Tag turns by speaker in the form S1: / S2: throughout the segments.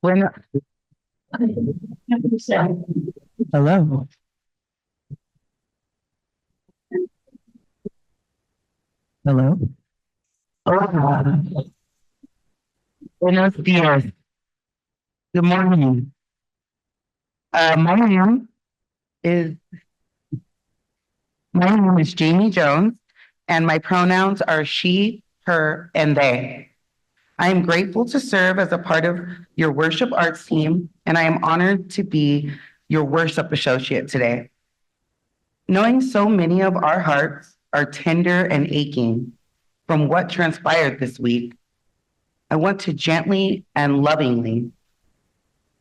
S1: Bueno, hello. Hello. Hola. Buenos días. Good morning. My name is Jamie Jones, and my pronouns are she, her, and they. I am grateful to serve as a part of your worship arts team, and I am honored to be your worship associate today. Knowing so many of our hearts are tender and aching from what transpired this week, I want to gently and lovingly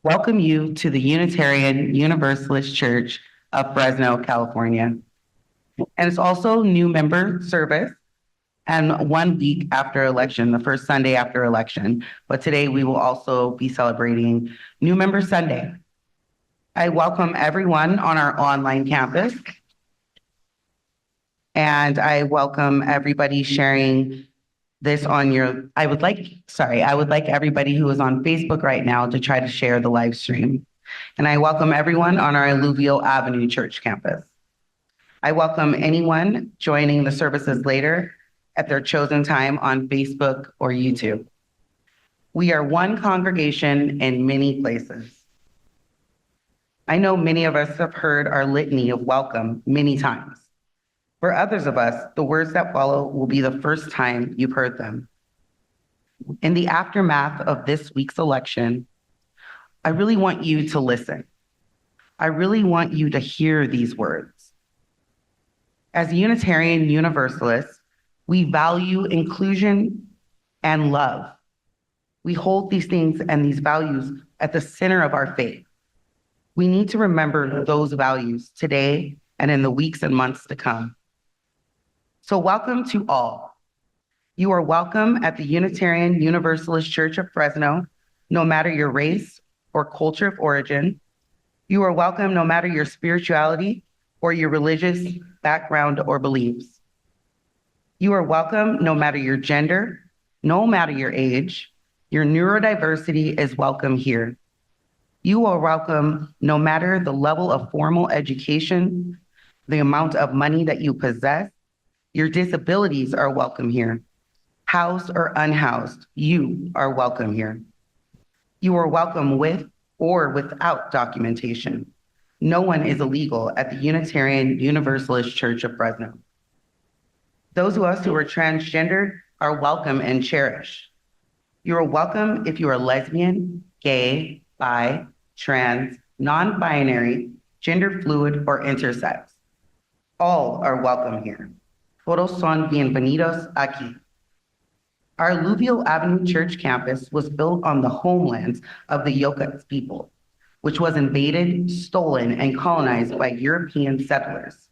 S1: welcome you to the Unitarian Universalist Church of Fresno, California. And it's also new member service and 1 week after election, the first Sunday after election. But today we will also be celebrating New Member Sunday. I welcome everyone on our online campus. And I welcome everybody sharing this on your, I would like everybody who is on Facebook right now to try to share the live stream. And I welcome everyone on our Alluvial Avenue Church campus. I welcome anyone joining the services later at their chosen time on Facebook or YouTube. We are one congregation in many places. I know many of us have heard our litany of welcome many times. For others of us, the words that follow will be the first time you've heard them. In the aftermath of this week's election, I really want you to listen. I really want you to hear these words. As Unitarian Universalists, we value inclusion and love. We hold these things and these values at the center of our faith. We need to remember those values today and in the weeks and months to come. So welcome to all. You are welcome at the Unitarian Universalist Church of Fresno, no matter your race or culture of origin. You are welcome no matter your spirituality or your religious background or beliefs. You are welcome no matter your gender, no matter your age. Your neurodiversity is welcome here. You are welcome no matter the level of formal education, the amount of money that you possess. Your disabilities are welcome here. Housed or unhoused, you are welcome here. You are welcome with or without documentation. No one is illegal at the Unitarian Universalist Church of Fresno. Those of us who are transgendered are welcome and cherished. You are welcome if you are lesbian, gay, bi, trans, non-binary, gender fluid, or intersex. All are welcome here. Todos son bienvenidos aquí. Our Alluvial Avenue Church campus was built on the homelands of the Yokuts people, which was invaded, stolen, and colonized by European settlers.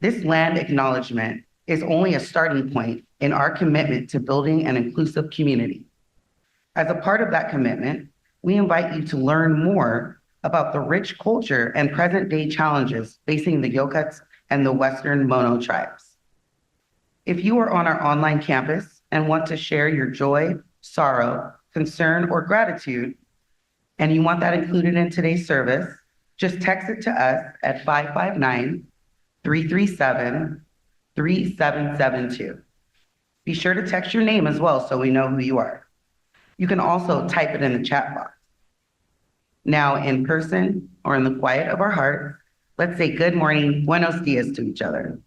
S1: This land acknowledgement is only a starting point in our commitment to building an inclusive community. As a part of that commitment, we invite you to learn more about the rich culture and present-day challenges facing the Yokuts and the Western Mono tribes. If you are on our online campus and want to share your joy, sorrow, concern, or gratitude, and you want that included in today's service, just text it to us at 559-337-3772. Be sure to text your name as well so we know who you are. You can also type it in the chat box. Now, in person or in the quiet of our hearts, let's say good morning, buenos dias to each other.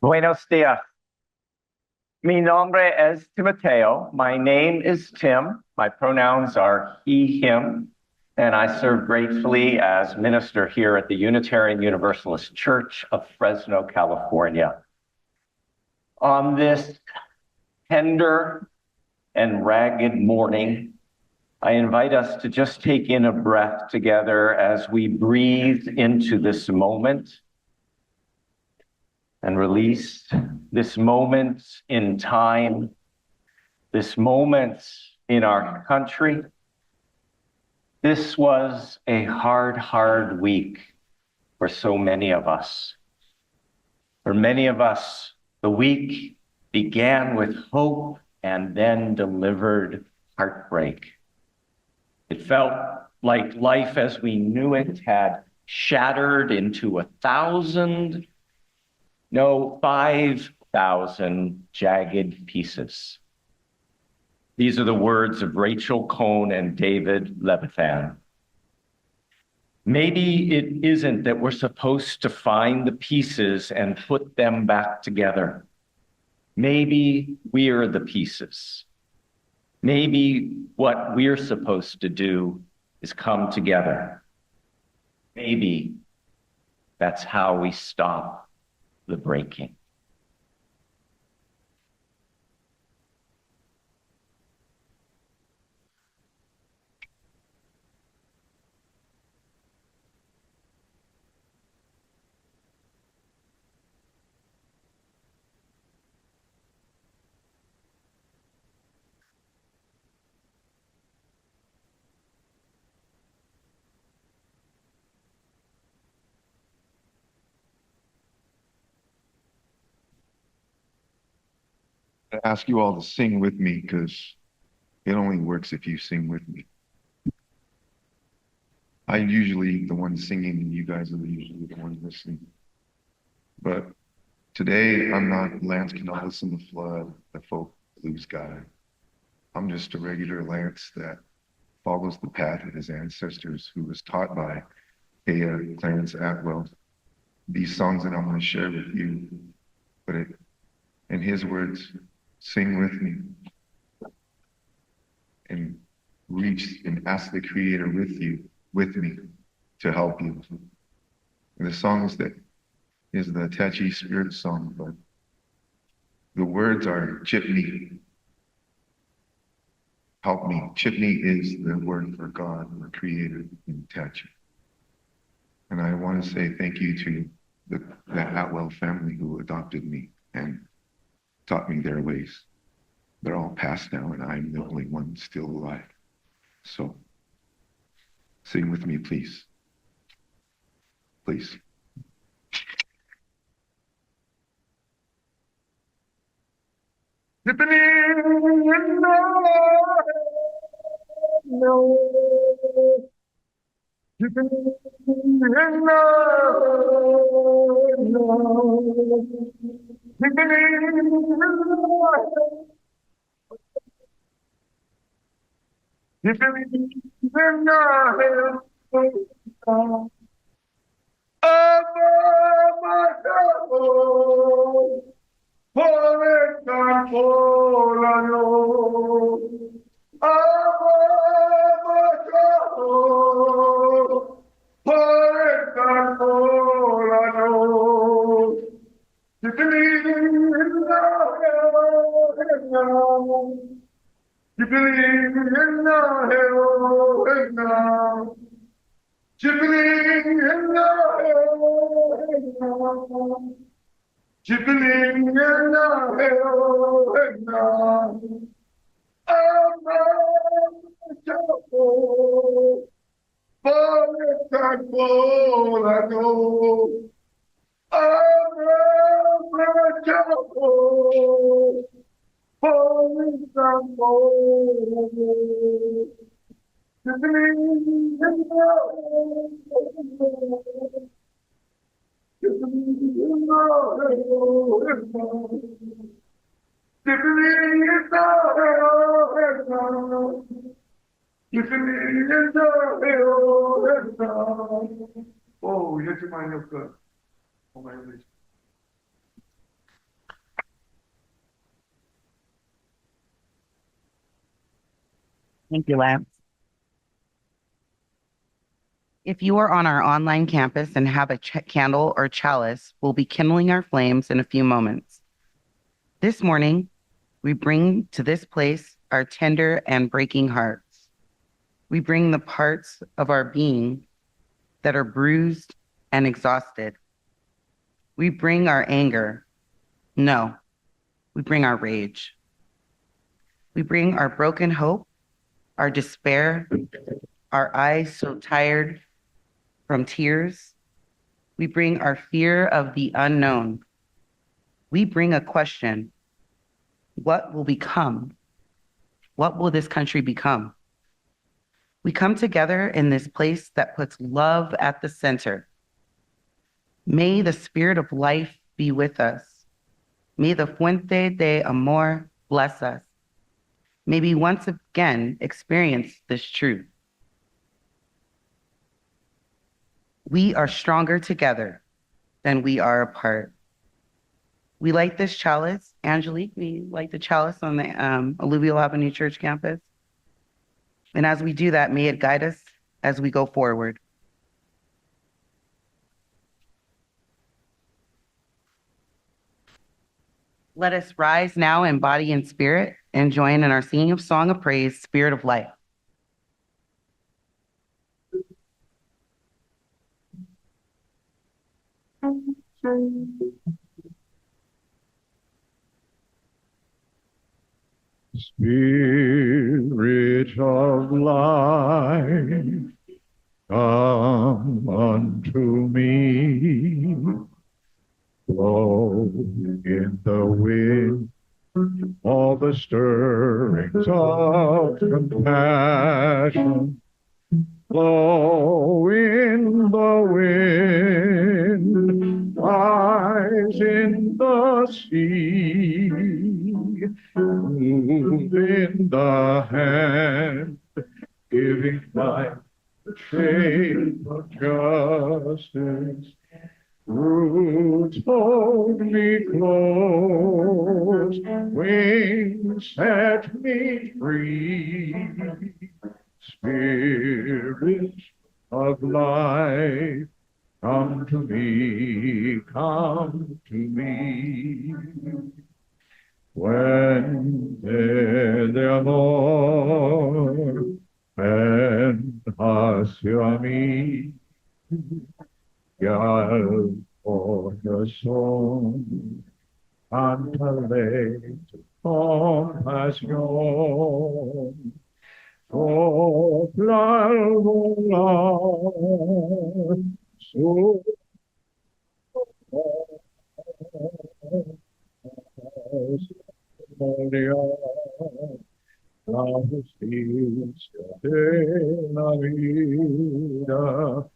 S2: Buenos dias. Mi nombre es Timoteo. My name is Tim. My pronouns are he, him, and I serve gratefully as minister here at the Unitarian Universalist Church of Fresno, California. On this tender and ragged morning, I invite us to just take in a breath together as we breathe into this moment and release this moment in time, this moment in our country. This was a hard week for so many of us. For many of us, the week began with hope and then delivered heartbreak. It felt like life as we knew it had shattered into 5,000 jagged pieces. These are the words of Rachel Cohn and David Levithan. Maybe it isn't that we're supposed to find the pieces and put them back together. Maybe we're the pieces. Maybe what we're supposed to do is come together. Maybe that's how we stop the breaking.
S3: I ask you all to sing with me because it only works if you sing with me. I'm usually the one singing and you guys are usually the one listening. But today I'm not Lance Canales in the flood, the folk blues guy. I'm just a regular Lance that follows the path of his ancestors who was taught by Clarence Atwell. These songs that I'm going to share with you, but in his words, sing with me and reach and ask the Creator with me to help you. And the song is the Apache Spirit song, but the words are Chipney. Help me. Chipney is the word for God, or Creator in Apache. And I want to say thank you to the Atwell family who adopted me and taught me their ways. They're all past now, and I'm the only one still alive. So, sing with me, please. Please.
S1: Thank you, Lance. If you are on our online campus and have a candle or chalice, we'll be kindling our flames in a few moments. This morning, we bring to this place our tender and breaking hearts. We bring the parts of our being that are bruised and exhausted. We bring our anger. No, we bring our rage. We bring our broken hope, our despair, our eyes so tired from tears. We bring our fear of the unknown. We bring a question. What will become? What will this country become? We come together in this place that puts love at the center. May the spirit of life be with us. May the fuente de amor bless us. May we once again experience this truth. We are stronger together than we are apart. We light this chalice. Angelique, we light the chalice on the Alluvial Ave Church campus. And as we do that, may it guide us as we go forward. Let us rise now in body and spirit and join in our singing of song of praise, Spirit of Life.
S4: Spirit of life, come unto me. Blow in the wind, all the stirrings of compassion. Blow in the wind, rise in the sea, move in the hand, giving life the shape of justice. Roots hold me close, wings set me free. Spirit of life, come to me, come to me. When de amor ven hacia mí, y al corazón cantaré tu compasión. Sopla al volar su memoria, la justicia de la vida.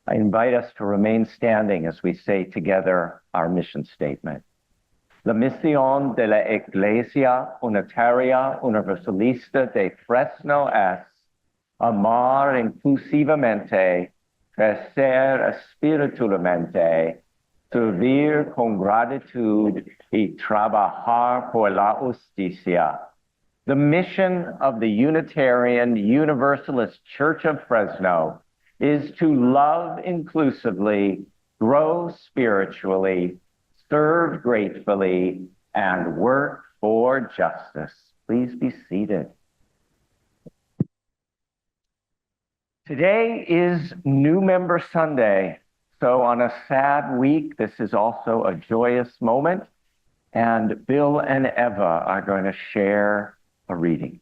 S2: I invite us to remain standing as we say together our mission statement. La misión de la Iglesia Unitaria Universalista de Fresno es amar inclusivamente, crecer espiritualmente, servir con gratitud y trabajar por la justicia. The mission of the Unitarian Universalist Church of Fresno is to love inclusively, grow spiritually, serve gratefully, and work for justice. Please be seated. Today is New Member Sunday. So on a sad week, this is also a joyous moment. And Bill and Eva are going to share a reading.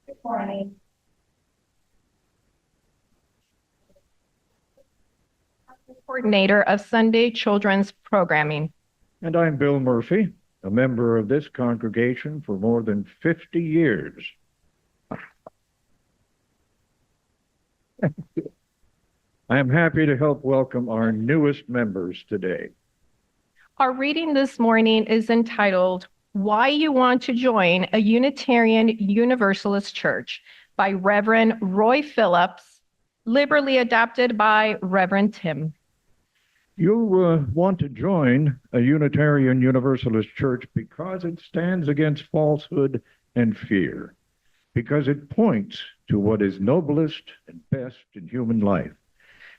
S5: Good morning. Coordinator of Sunday Children's Programming.
S4: And I'm Bill Murphy, a member of this congregation for more than 50 years. I am happy to help welcome our newest members today.
S5: Our reading this morning is entitled, Why You Want to Join a Unitarian Universalist Church by Reverend Roy Phillips, liberally adapted by Reverend Tim.
S4: You want to join a Unitarian Universalist church because it stands against falsehood and fear, because it points to what is noblest and best in human life,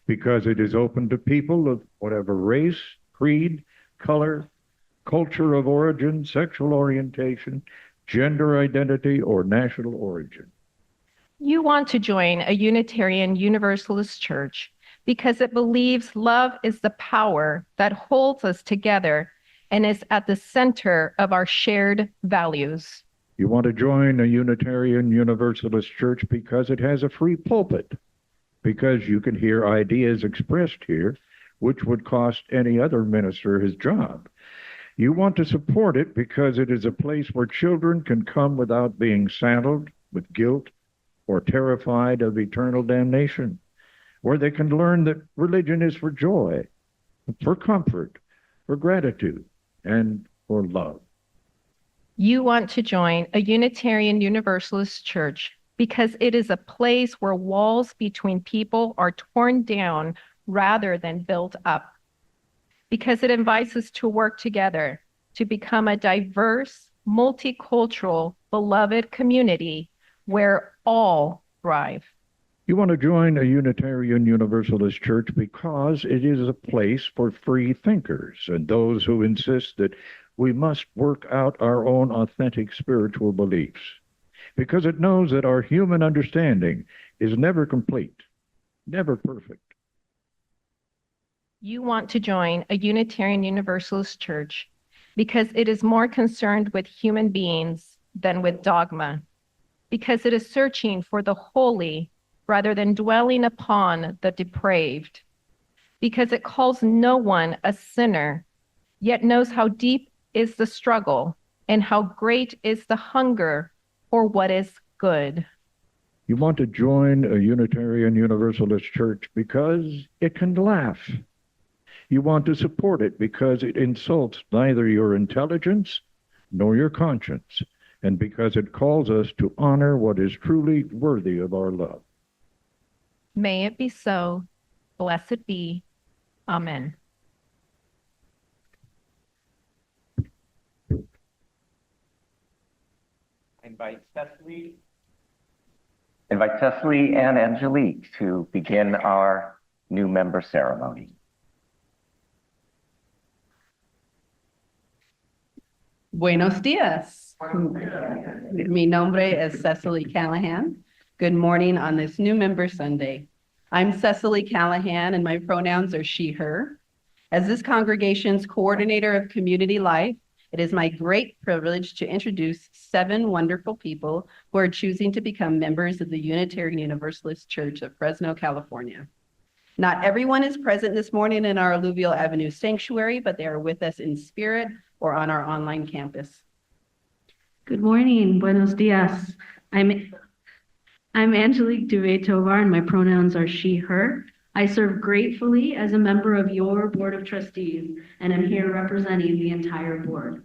S4: because it is open to people of whatever race, creed, color, culture of origin, sexual orientation, gender identity, or national origin.
S5: You want to join a Unitarian Universalist church because it believes love is the power that holds us together and is at the center of our shared values.
S4: You want to join a Unitarian Universalist church because it has a free pulpit, because you can hear ideas expressed here which would cost any other minister his job. You want to support it because it is a place where children can come without being saddled with guilt or terrified of eternal damnation, where they can learn that religion is for joy, for comfort, for gratitude, and for love.
S5: You want to join a Unitarian Universalist church because it is a place where walls between people are torn down rather than built up, because it invites us to work together to become a diverse, multicultural, beloved community where all thrive.
S4: You want to join a Unitarian Universalist church because it is a place for free thinkers and those who insist that we must work out our own authentic spiritual beliefs, because it knows that our human understanding is never complete, never perfect.
S5: You want to join a Unitarian Universalist church because it is more concerned with human beings than with dogma, because it is searching for the holy rather than dwelling upon the depraved, because it calls no one a sinner, yet knows how deep is the struggle and how great is the hunger for what is good.
S4: You want to join a Unitarian Universalist church because it can laugh. You want to support it because it insults neither your intelligence nor your conscience, and because it calls us to honor what is truly worthy of our love.
S5: May it be so. Blessed be. Amen.
S2: Invite Cecily and Angelique to begin our new member ceremony.
S6: Buenos días. Mi nombre es Cecily Callahan. Good morning on this new member Sunday. I'm Cecily Callahan and my pronouns are she, her. As this congregation's coordinator of community life, it is my great privilege to introduce 7 wonderful people who are choosing to become members of the Unitarian Universalist Church of Fresno, California. Not everyone is present this morning in our Alluvial Avenue sanctuary, but they are with us in spirit or on our online campus.
S7: Good morning, buenos dias. I'm Angelique Duvet Tovar and my pronouns are she, her. I serve gratefully as a member of your Board of Trustees and am here representing the entire board.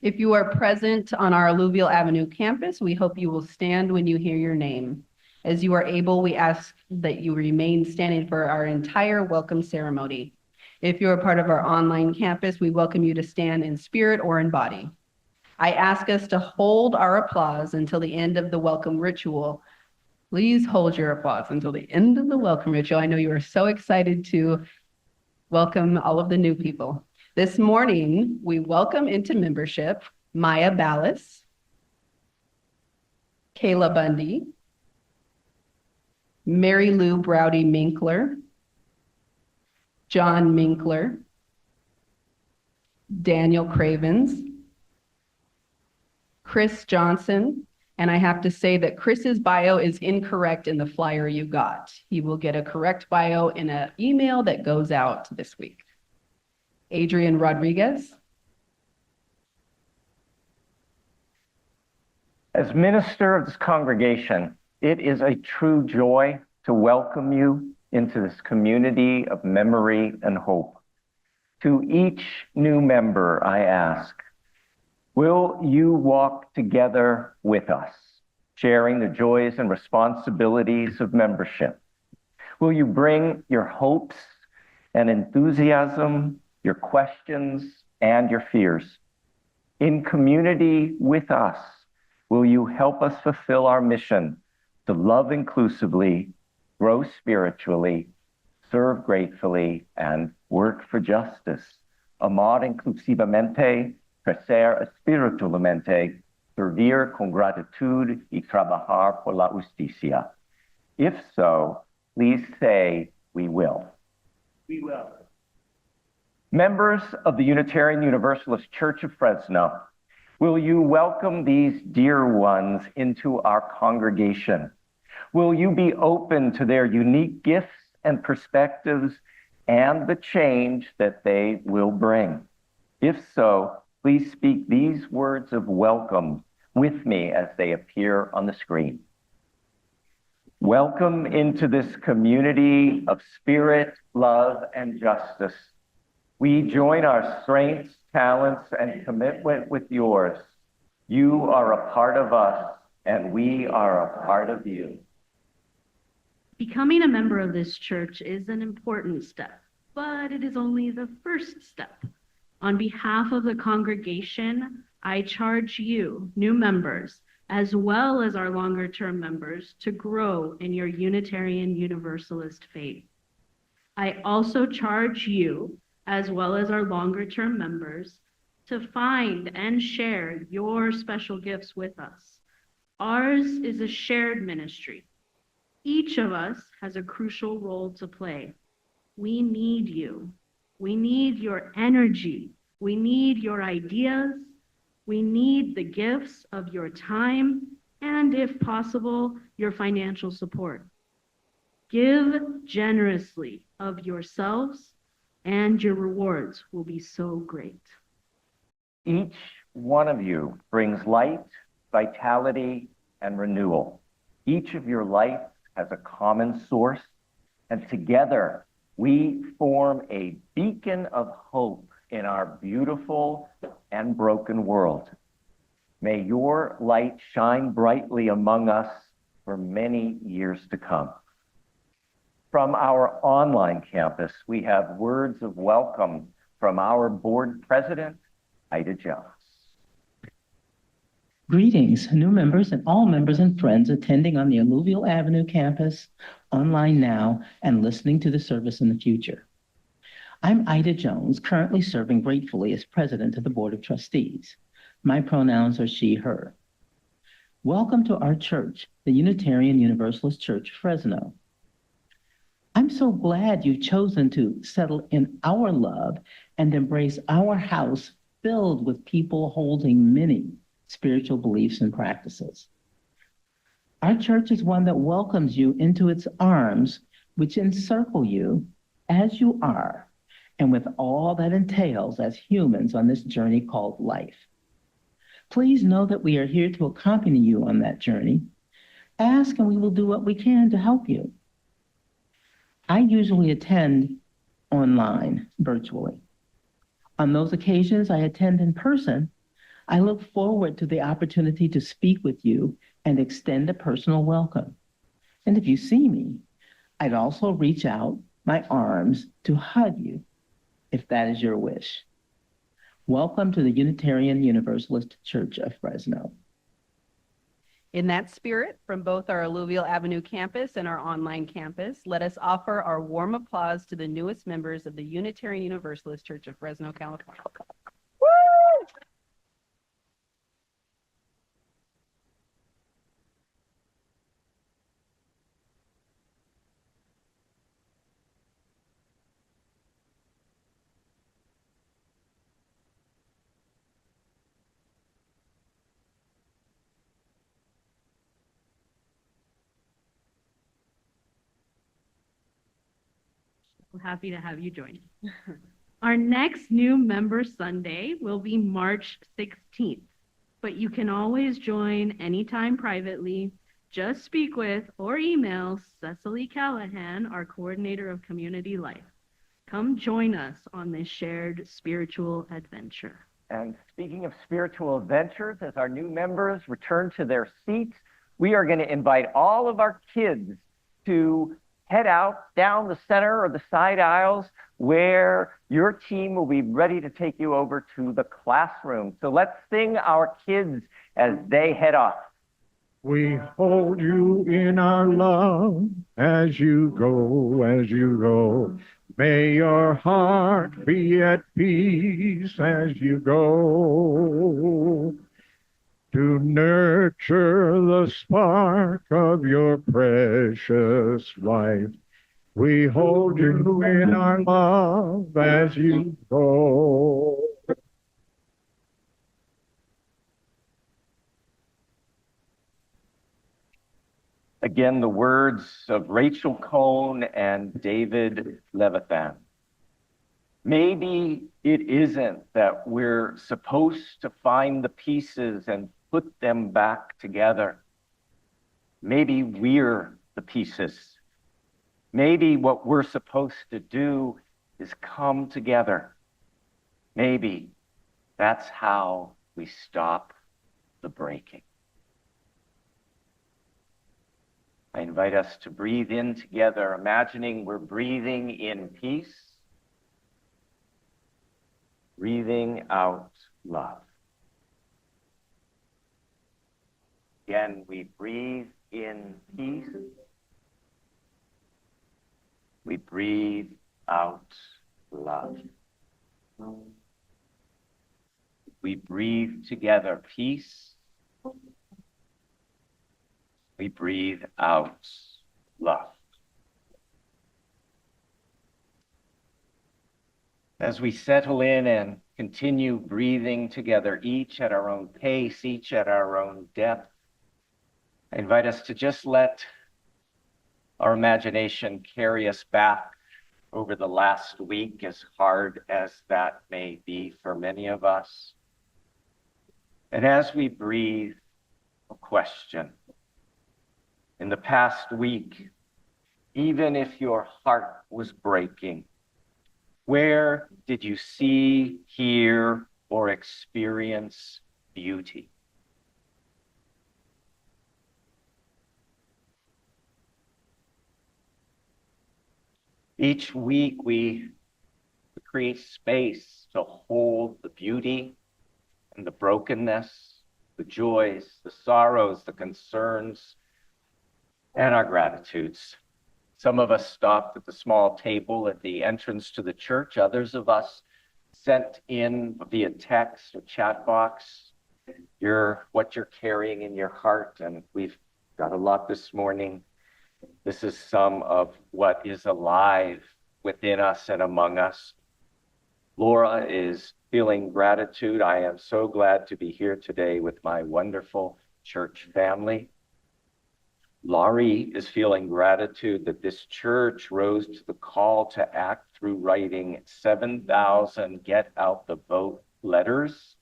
S6: If you are present on our Alluvial Avenue campus, we hope you will stand when you hear your name. As you are able, we ask that you remain standing for our entire welcome ceremony. If you are part of our online campus, we welcome you to stand in spirit or in body. I ask us to hold our applause until the end of the welcome ritual. Please hold your applause until the end of the welcome ritual. I know you are so excited to welcome all of the new people. This morning, we welcome into membership Maya Ballas, Kayla Bundy, Mary Lou Browdy Minkler, John Minkler, Daniel Cravens, Chris Johnson, and I have to say that Chris's bio is incorrect in the flyer you got. He will get a correct bio in an email that goes out this week. Adrian Rodriguez.
S2: As minister of this congregation, it is a true joy to welcome you into this community of memory and hope. To each new member, I ask, will you walk together with us, sharing the joys and responsibilities of membership? Will you bring your hopes and enthusiasm, your questions and your fears? In community with us, will you help us fulfill our mission to love inclusively, grow spiritually, serve gratefully, and work for justice? Amar inclusivamente, crecer espiritualmente, servir con gratitud y trabajar por la justicia. If so, please say, we will. We will. Members of the Unitarian Universalist Church of Fresno, will you welcome these dear ones into our congregation? Will you be open to their unique gifts and perspectives and the change that they will bring? If so, please speak these words of welcome with me as they appear on the screen. Welcome into this community of spirit, love, and justice. We join our strengths, talents, and commitment with yours. You are a part of us, and we are a part of you.
S7: Becoming a member of this church is an important step, but it is only the first step. On behalf of the congregation, I charge you, new members, as well as our longer-term members, to grow in your Unitarian Universalist faith. I also charge you, as well as our longer-term members, to find and share your special gifts with us. Ours is a shared ministry. Each of us has a crucial role to play. We need you. We need your energy. We need your ideas. We need the gifts of your time and, if possible, your financial support. Give generously of yourselves, and your rewards will be so great.
S2: Each one of you brings light, vitality, and renewal. Each of your lights has a common source, and together we form a beacon of hope in our beautiful and broken world. May your light shine brightly among us for many years to come. From our online campus, we have words of welcome from our board president, Ida Jones.
S8: Greetings, new members and all members and friends attending on the Alluvial Avenue campus, online now, and listening to the service in the future. I'm Ida Jones, currently serving gratefully as president of the Board of Trustees. My pronouns are she, her. Welcome to our church, the Unitarian Universalist Church, Fresno. I'm so glad you've chosen to settle in our love and embrace our house filled with people holding many spiritual beliefs and practices. Our church is one that welcomes you into its arms, which encircle you as you are, and with all that entails as humans on this journey called life. Please know that we are here to accompany you on that journey. Ask and we will do what we can to help you. I usually attend online, virtually. On those occasions I attend in person, I look forward to the opportunity to speak with you and extend a personal welcome. And if you see me, I'd also reach out my arms to hug you, if that is your wish. Welcome to the Unitarian Universalist Church of Fresno.
S6: In that spirit, from both our Alluvial Avenue campus and our online campus, let us offer our warm applause to the newest members of the Unitarian Universalist Church of Fresno, California. Woo!
S7: Happy to have you join. Our next new member Sunday will be March 16th, but you can always join anytime privately. Just speak with or email Cecily Callahan, our coordinator of community life. Come join us on this shared spiritual adventure.
S2: And speaking of spiritual adventures, as our new members return to their seats, we are going to invite all of our kids to head out down the center or the side aisles where your team will be ready to take you over to the classroom. So let's sing our kids as they head off.
S4: We hold you in our love as you go, as you go. May your heart be at peace as you go. To nurture the spark of your precious life. We hold you in our love as you go.
S2: Again, the words of Rachel Cohn and David Levithan. Maybe it isn't that we're supposed to find the pieces and put them back together. Maybe we're the pieces. Maybe what we're supposed to do is come together. Maybe that's how we stop the breaking. I invite us to breathe in together, imagining we're breathing in peace, breathing out love. Again, we breathe in peace. We breathe out love. We breathe together peace. We breathe out love. As we settle in and continue breathing together, each at our own pace, each at our own depth, I invite us to just let our imagination carry us back over the last week, as hard as that may be for many of us. And as we breathe, a question. In the past week, even if your heart was breaking, where did you see, hear, or experience beauty? Each week we create space to hold the beauty and the brokenness, the joys, the sorrows, the concerns, and our gratitudes. Some of us stopped at the small table at the entrance to the church. Others of us sent in via text or chat box what you're carrying in your heart. And we've got a lot this morning. This is some of what is alive within us and among us. Laura is feeling gratitude. I am so glad to be here today with my wonderful church family. Laurie is feeling gratitude that this church rose to the call to act through writing 7,000 Get Out the Vote letters.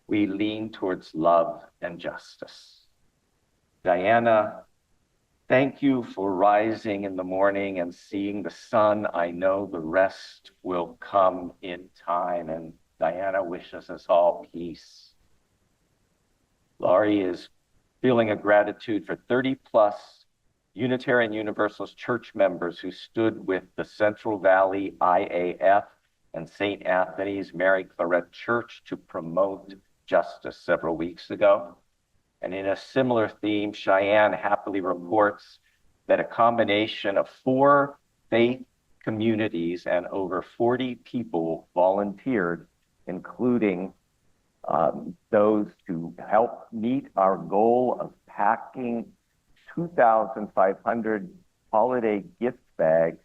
S2: We lean towards love and justice. Diana, thank you for rising in the morning and seeing the sun. I know the rest will come in time, and Diana wishes us all peace. Laurie is feeling a gratitude for 30 plus Unitarian Universalist church members who stood with the Central Valley IAF and St. Anthony's Mary Claret Church to promote justice several weeks ago. And in a similar theme, Cheyenne happily reports that a combination of 4 faith communities and over 40 people volunteered, including those to help meet our goal of packing 2,500 holiday gift bags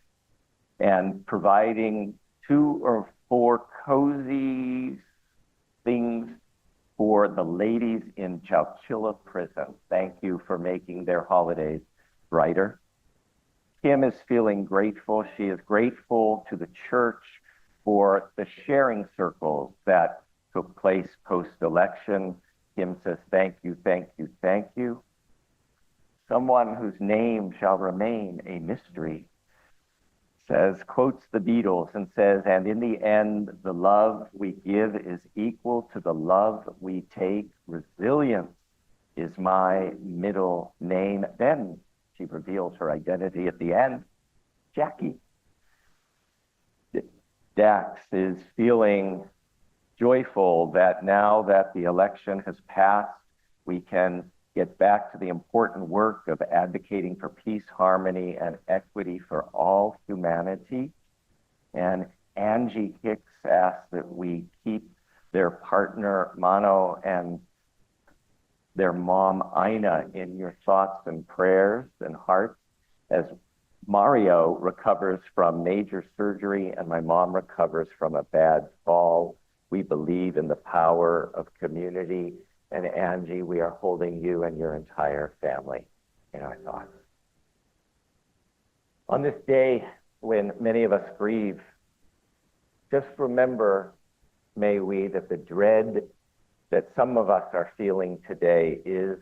S2: and providing 2 or 4 cozy things for the ladies in Chowchilla Prison. Thank you for making their holidays brighter. Kim is feeling grateful. She is grateful to the church for the sharing circles that took place post-election. Kim says, thank you, thank you, thank you. Someone whose name shall remain a mystery quotes the Beatles and says, and in the end, the love we give is equal to the love we take. Resilience is my middle name. Then she reveals her identity at the end, Jackie. Dax is feeling joyful that now that the election has passed, we can get back to the important work of advocating for peace, harmony, and equity for all humanity. And Angie Hicks asked that we keep their partner, Mano, and their mom, Ina, in your thoughts and prayers and hearts as Mario recovers from major surgery and my mom recovers from a bad fall. We believe in the power of community. And Angie, we are holding you and your entire family in our thoughts. On this day, when many of us grieve, just remember, may we, that the dread that some of us are feeling today is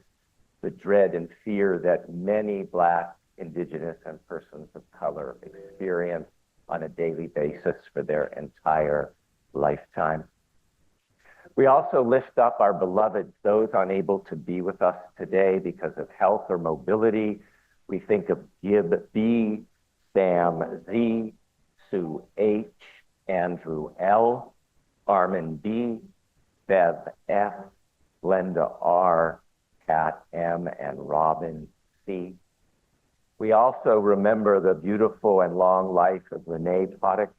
S2: the dread and fear that many Black, Indigenous, and persons of color experience on a daily basis for their entire lifetime. We also lift up our beloveds, those unable to be with us today because of health or mobility. We think of Gib B, Sam Z, Sue H, Andrew L, Armin B, Bev F, Glenda R, Kat M, and Robin C. We also remember the beautiful and long life of Renee Potic.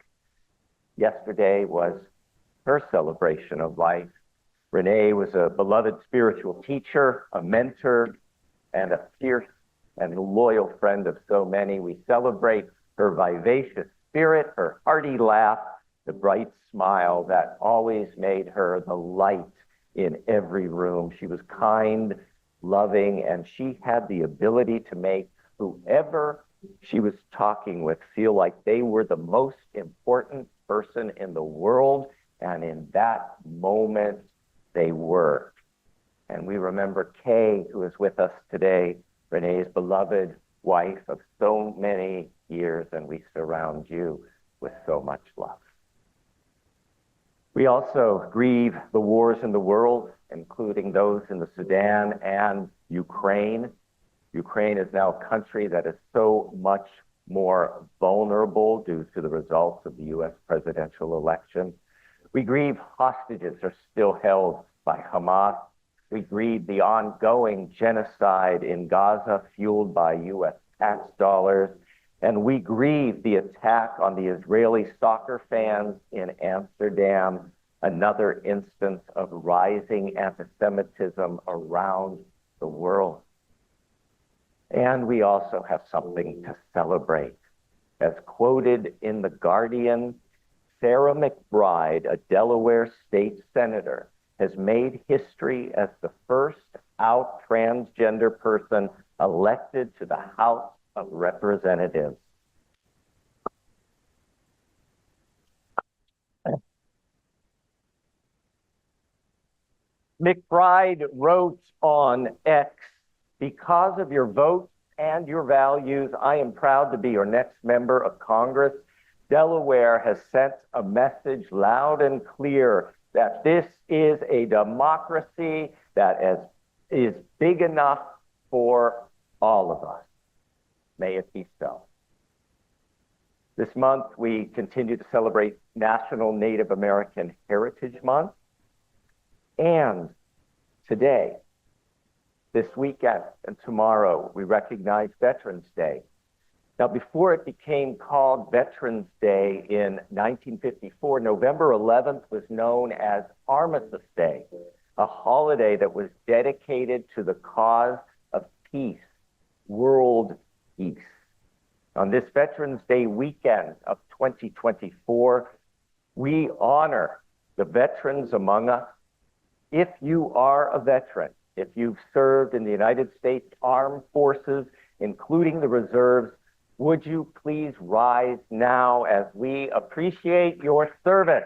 S2: Yesterday was her celebration of life. Renee was a beloved spiritual teacher, a mentor, and a fierce and loyal friend of so many. We celebrate her vivacious spirit, her hearty laugh, the bright smile that always made her the light in every room. She was kind, loving, and she had the ability to make whoever she was talking with feel like they were the most important person in the world, and in that moment, they were. And we remember Kay, who is with us today, Renee's beloved wife of so many years, and we surround you with so much love. We also grieve the wars in the world, including those in the Sudan and Ukraine. Ukraine is now a country that is so much more vulnerable due to the results of the U.S. presidential election. We grieve hostages are still held by Hamas. We grieve the ongoing genocide in Gaza fueled by U.S. tax dollars. And we grieve the attack on the Israeli soccer fans in Amsterdam, another instance of rising anti-Semitism around the world. And we also have something to celebrate. As quoted in The Guardian, Sarah McBride, a Delaware state senator, has made history as the first out transgender person elected to the House of Representatives. McBride wrote on X, because of your votes and your values, I am proud to be your next member of Congress. Delaware has sent a message loud and clear that this is a democracy that is big enough for all of us. May it be so. This month, we continue to celebrate National Native American Heritage Month. And today, this weekend and tomorrow, we recognize Veterans Day. Now, before it became called Veterans Day in 1954, November 11th was known as Armistice Day, a holiday that was dedicated to the cause of peace, world peace. On this Veterans Day weekend of 2024, we honor the veterans among us. If you are a veteran, if you've served in the United States Armed Forces, including the reserves, would you please rise now as we appreciate your service?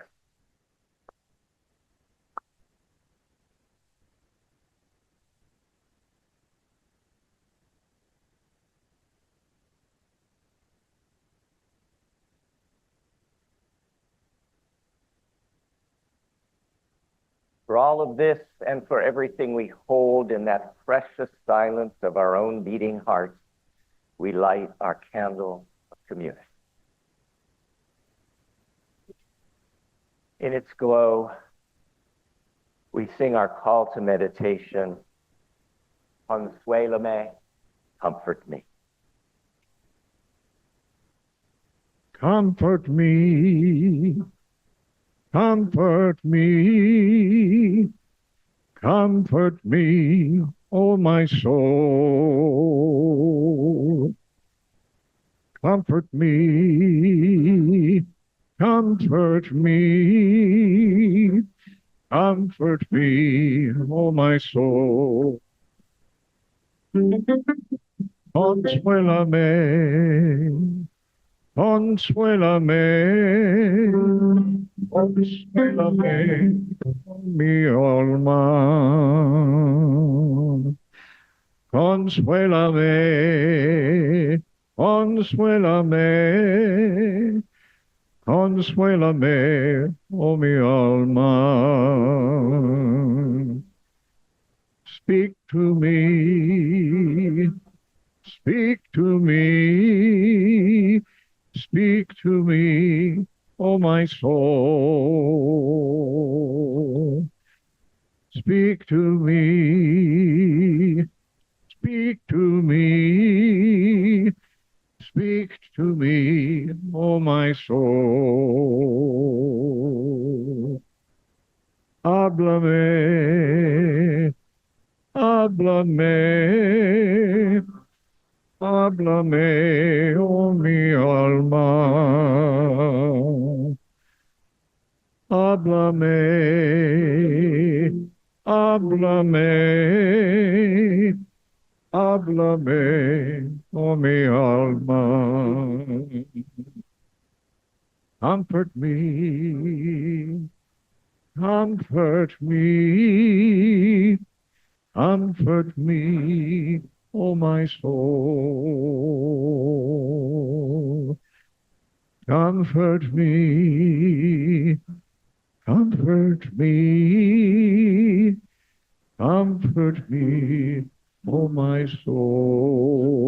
S2: For all of this and for everything we hold in that precious silence of our own beating hearts, we light our candle of community. In its glow, we sing our call to meditation, Consuélame, comfort me.
S4: Comfort me, comfort me, comfort me, O my soul. Comfort me, comfort me, comfort me, O my soul. Consuélame, consuélame, consuélame, mi alma. Consuélame, consuélame, consuélame, oh mi alma. Speak to me, speak to me, speak to me, oh my soul. Speak to me, speak to me, speak to me, oh my soul. Háblame, háblame, háblame, oh mi alma. Háblame, háblame, háblame, oh mi alma. Comfort me, comfort me, comfort me, oh my soul. Comfort me, comfort me, comfort me, oh my soul.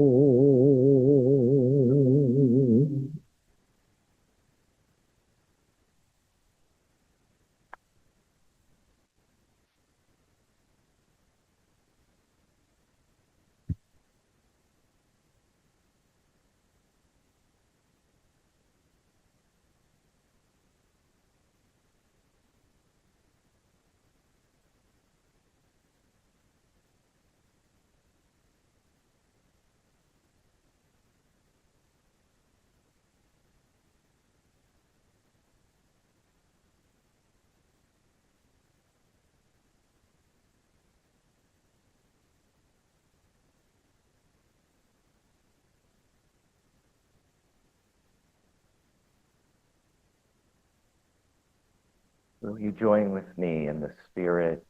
S2: Will you join with me in the spirit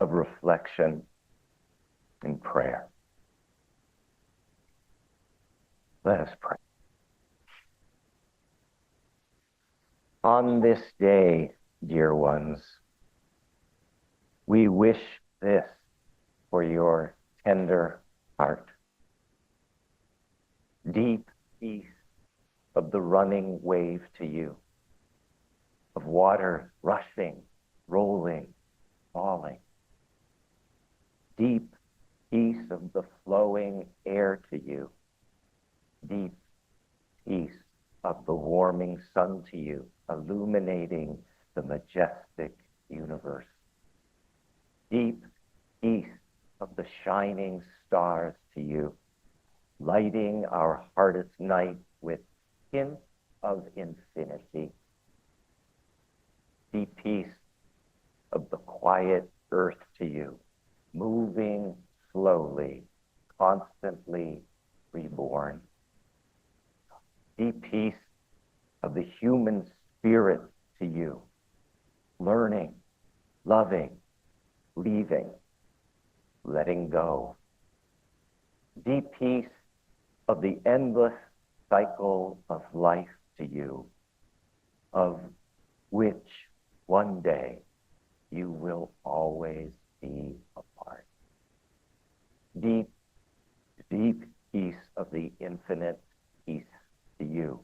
S2: of reflection and prayer? Let us pray. On this day, dear ones, we wish this for your tender heart. Deep peace of the running wave to you, of water rushing, rolling, falling. Deep peace of the flowing air to you. Deep peace of the warming sun to you, illuminating the majestic universe. Deep peace of the shining stars to you, lighting our hardest night with hints of infinity. Deep peace of the quiet earth to you, moving slowly, constantly reborn. Deep peace of the human spirit to you, learning, loving, leaving, letting go. Deep peace of the endless cycle of life to you, of which one day you will always be a part. Deep, deep peace of the infinite peace to you,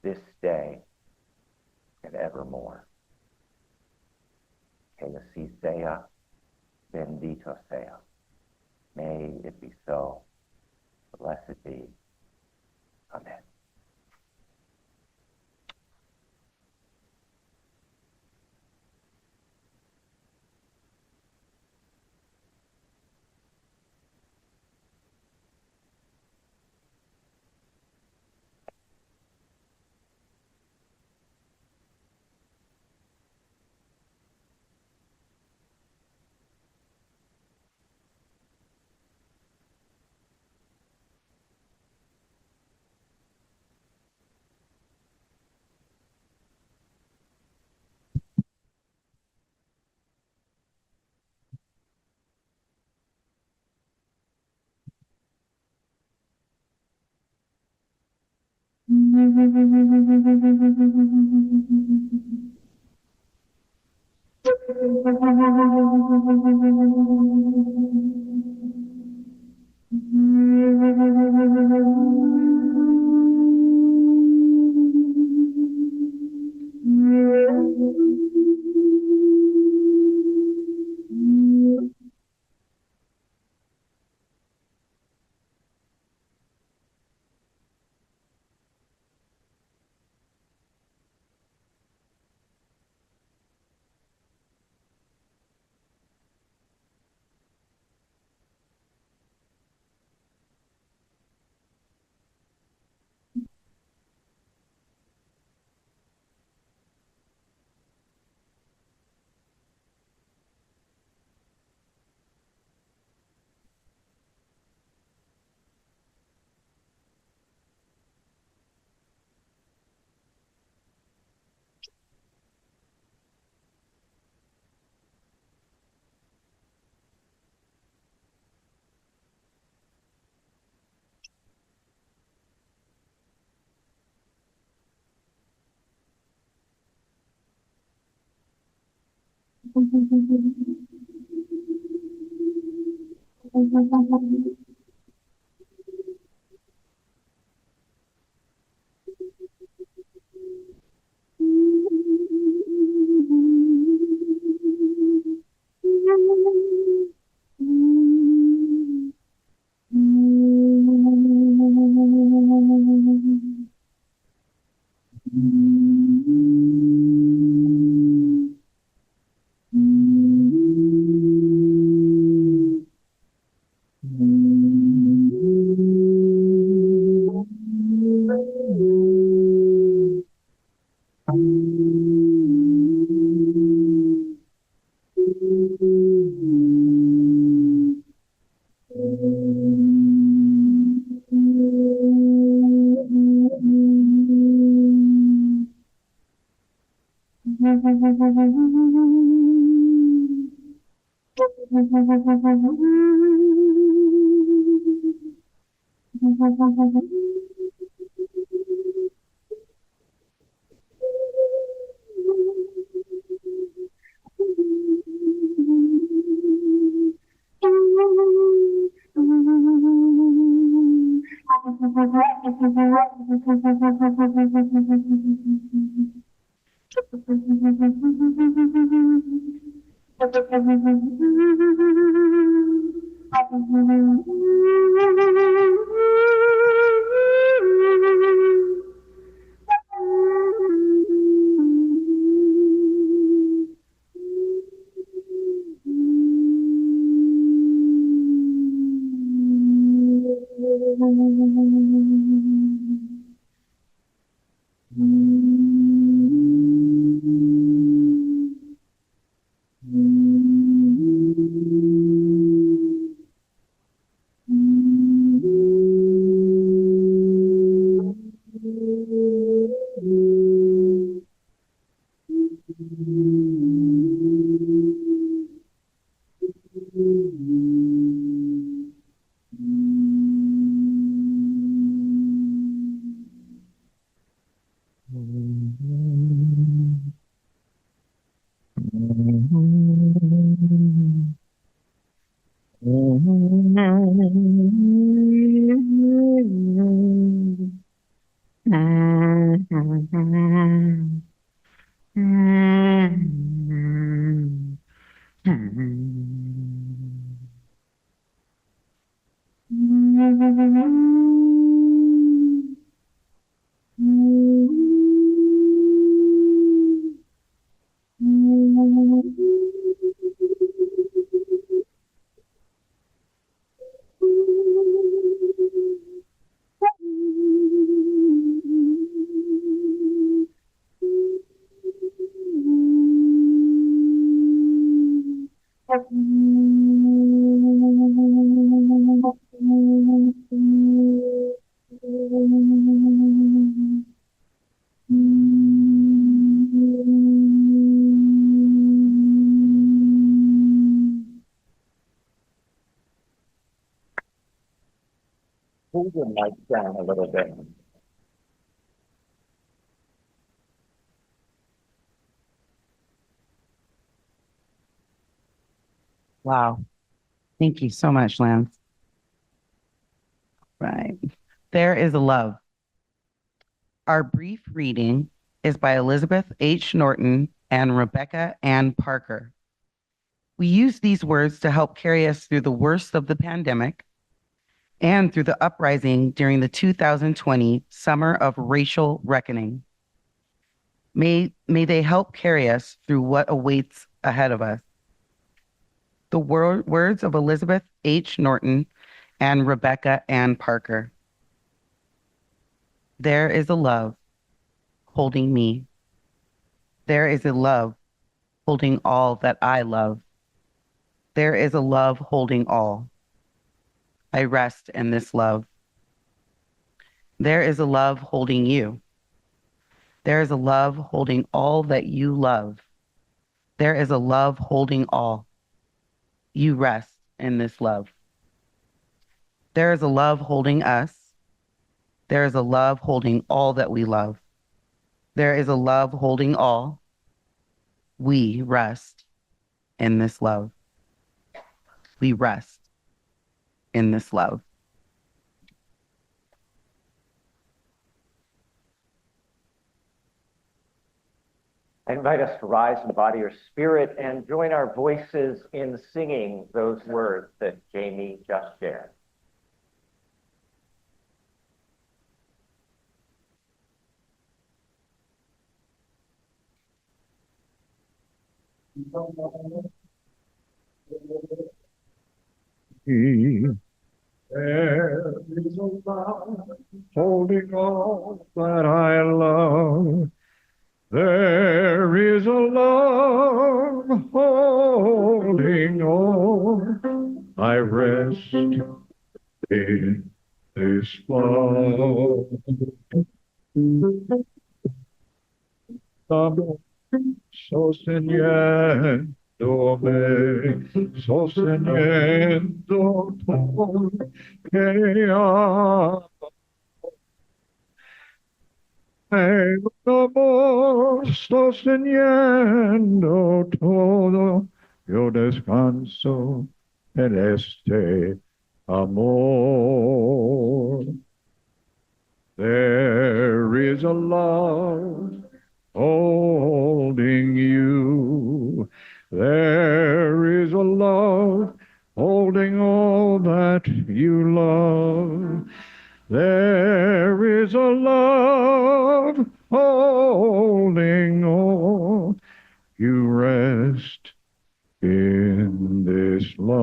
S2: this day and evermore. Que así sea, bendito sea. May it be so. Blessed be. Amen. move your mic down a little bit.
S1: Wow. Thank you so much, Lance. Right. There is a love. Our brief reading is by Elizabeth H. Norton and Rebecca Ann Parker. We use these words to help carry us through the worst of the pandemic and through the uprising during the 2020 Summer of Racial Reckoning. May they help carry us through what awaits ahead of us. The words of Elizabeth H. Norton and Rebecca Ann Parker. There is a love holding me. There is a love holding all that I love. There is a love holding all. I rest in this love. There is a love holding you. There is a love holding all that you love. There is a love holding all. You rest in this love. There is a love holding us. There is a love holding all that we love. There is a love holding all. We rest in this love. We rest in this love.
S2: I invite us to rise in the body or spirit and join our voices in singing those words that Jamie just shared.
S4: There is a love holding all that I love. There is a love holding all. I rest in this love. Sosteniendo me, sosteniendo todo que amo. El amor sosteniendo todo, yo descanso en este amor. There is a love holding you. There is a love holding all that you love. There is a love holding all. You rest in this love.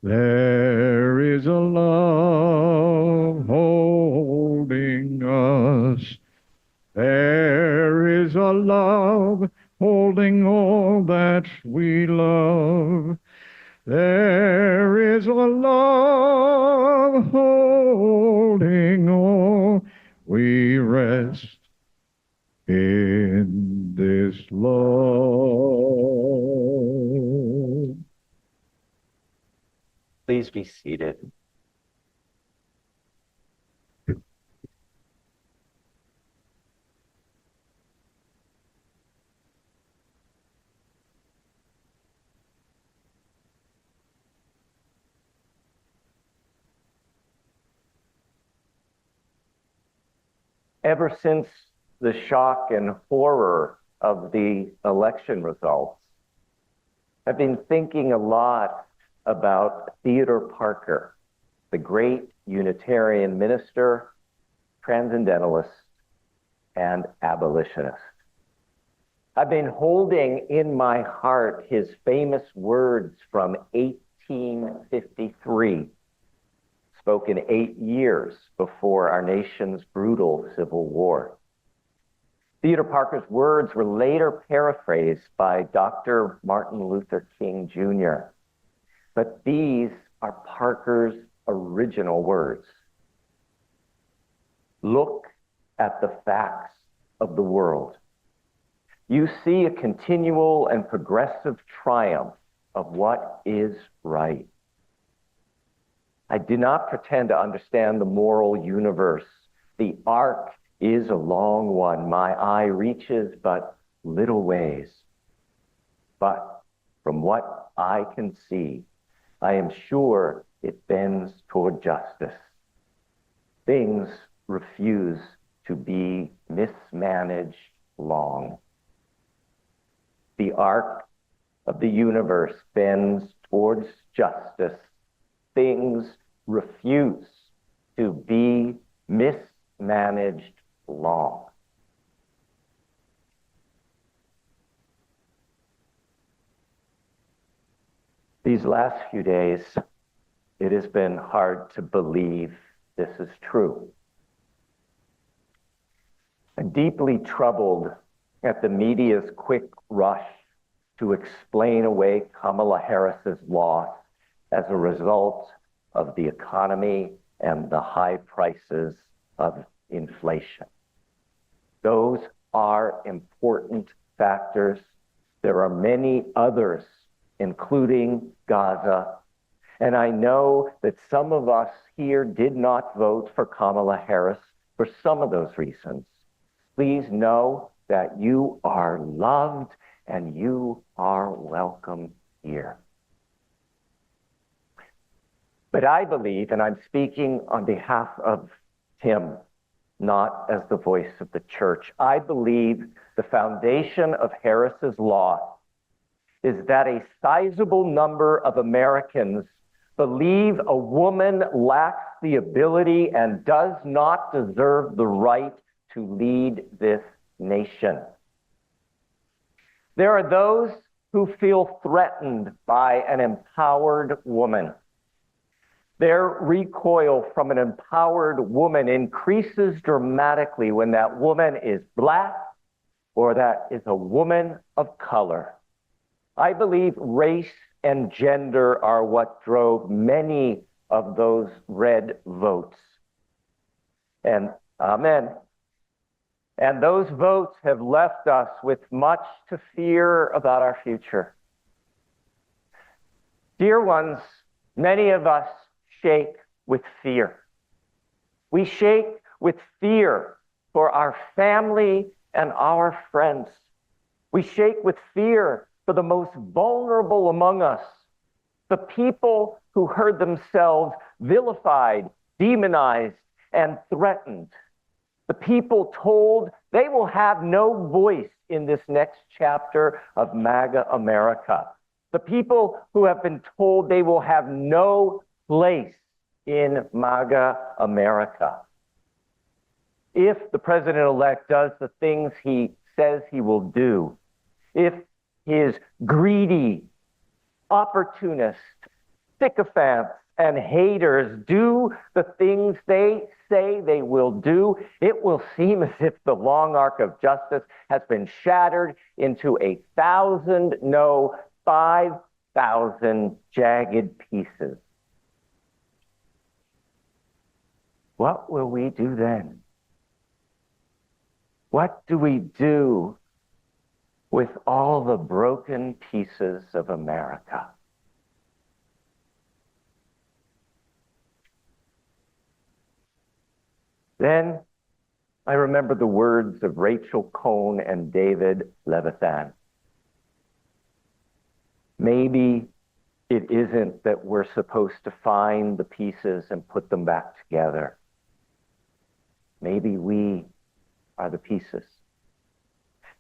S4: There is a love holding us. There is a love holding all that we love. There is a love holding all. We rest in this love.
S2: Please be seated. Ever since the shock and horror of the election results, I've been thinking a lot about Theodore Parker, the great Unitarian minister, transcendentalist, and abolitionist. I've been holding in my heart his famous words from 1853, spoken 8 years before our nation's brutal Civil War. Theodore Parker's words were later paraphrased by Dr. Martin Luther King Jr., but these are Parker's original words. Look at the facts of the world. You see a continual and progressive triumph of what is right. I do not pretend to understand the moral universe. The arc is a long one. My eye reaches but little ways. But from what I can see, I am sure it bends toward justice. Things refuse to be mismanaged long. The arc of the universe bends towards justice. Things refuse to be mismanaged long. These last few days, it has been hard to believe this is true. I'm deeply troubled at the media's quick rush to explain away Kamala Harris's loss as a result of the economy and the high prices of inflation. Those are important factors. There are many others, including Gaza. And I know that some of us here did not vote for Kamala Harris for some of those reasons. Please know that you are loved and you are welcome here. But I believe, and I'm speaking on behalf of Tim, not as the voice of the church, I believe the foundation of Harris's loss is that a sizable number of Americans believe a woman lacks the ability and does not deserve the right to lead this nation. There are those who feel threatened by an empowered woman. Their recoil from an empowered woman increases dramatically when that woman is Black or that is a woman of color. I believe race and gender are what drove many of those red votes. And amen. And those votes have left us with much to fear about our future. Dear ones, many of us shake with fear. We shake with fear for our family and our friends. We shake with fear for the most vulnerable among us, the people who heard themselves vilified, demonized, and threatened. The people told they will have no voice in this next chapter of MAGA America. The people who have been told they will have no place in MAGA America. If the president-elect does the things he says he will do, if his greedy, opportunist, sycophants, and haters do the things they say they will do, it will seem as if the long arc of justice has been shattered into 1,000, no, 5,000 jagged pieces. What will we do then? What do we do with all the broken pieces of America? Then I remember the words of Rachel Cohn and David Levithan. Maybe it isn't that we're supposed to find the pieces and put them back together. Maybe we are the pieces.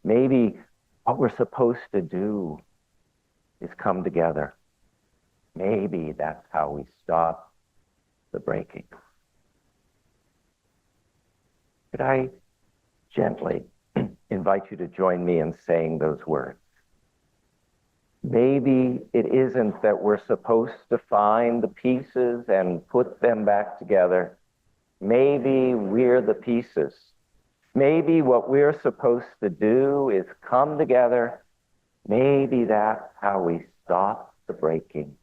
S2: Maybe what we're supposed to do is come together. Maybe that's how we stop the breaking. Could I gently invite you to join me in saying those words? Maybe it isn't that we're supposed to find the pieces and put them back together. Maybe we're the pieces. Maybe what we're supposed to do is come together. Maybe that's how we stop the breaking.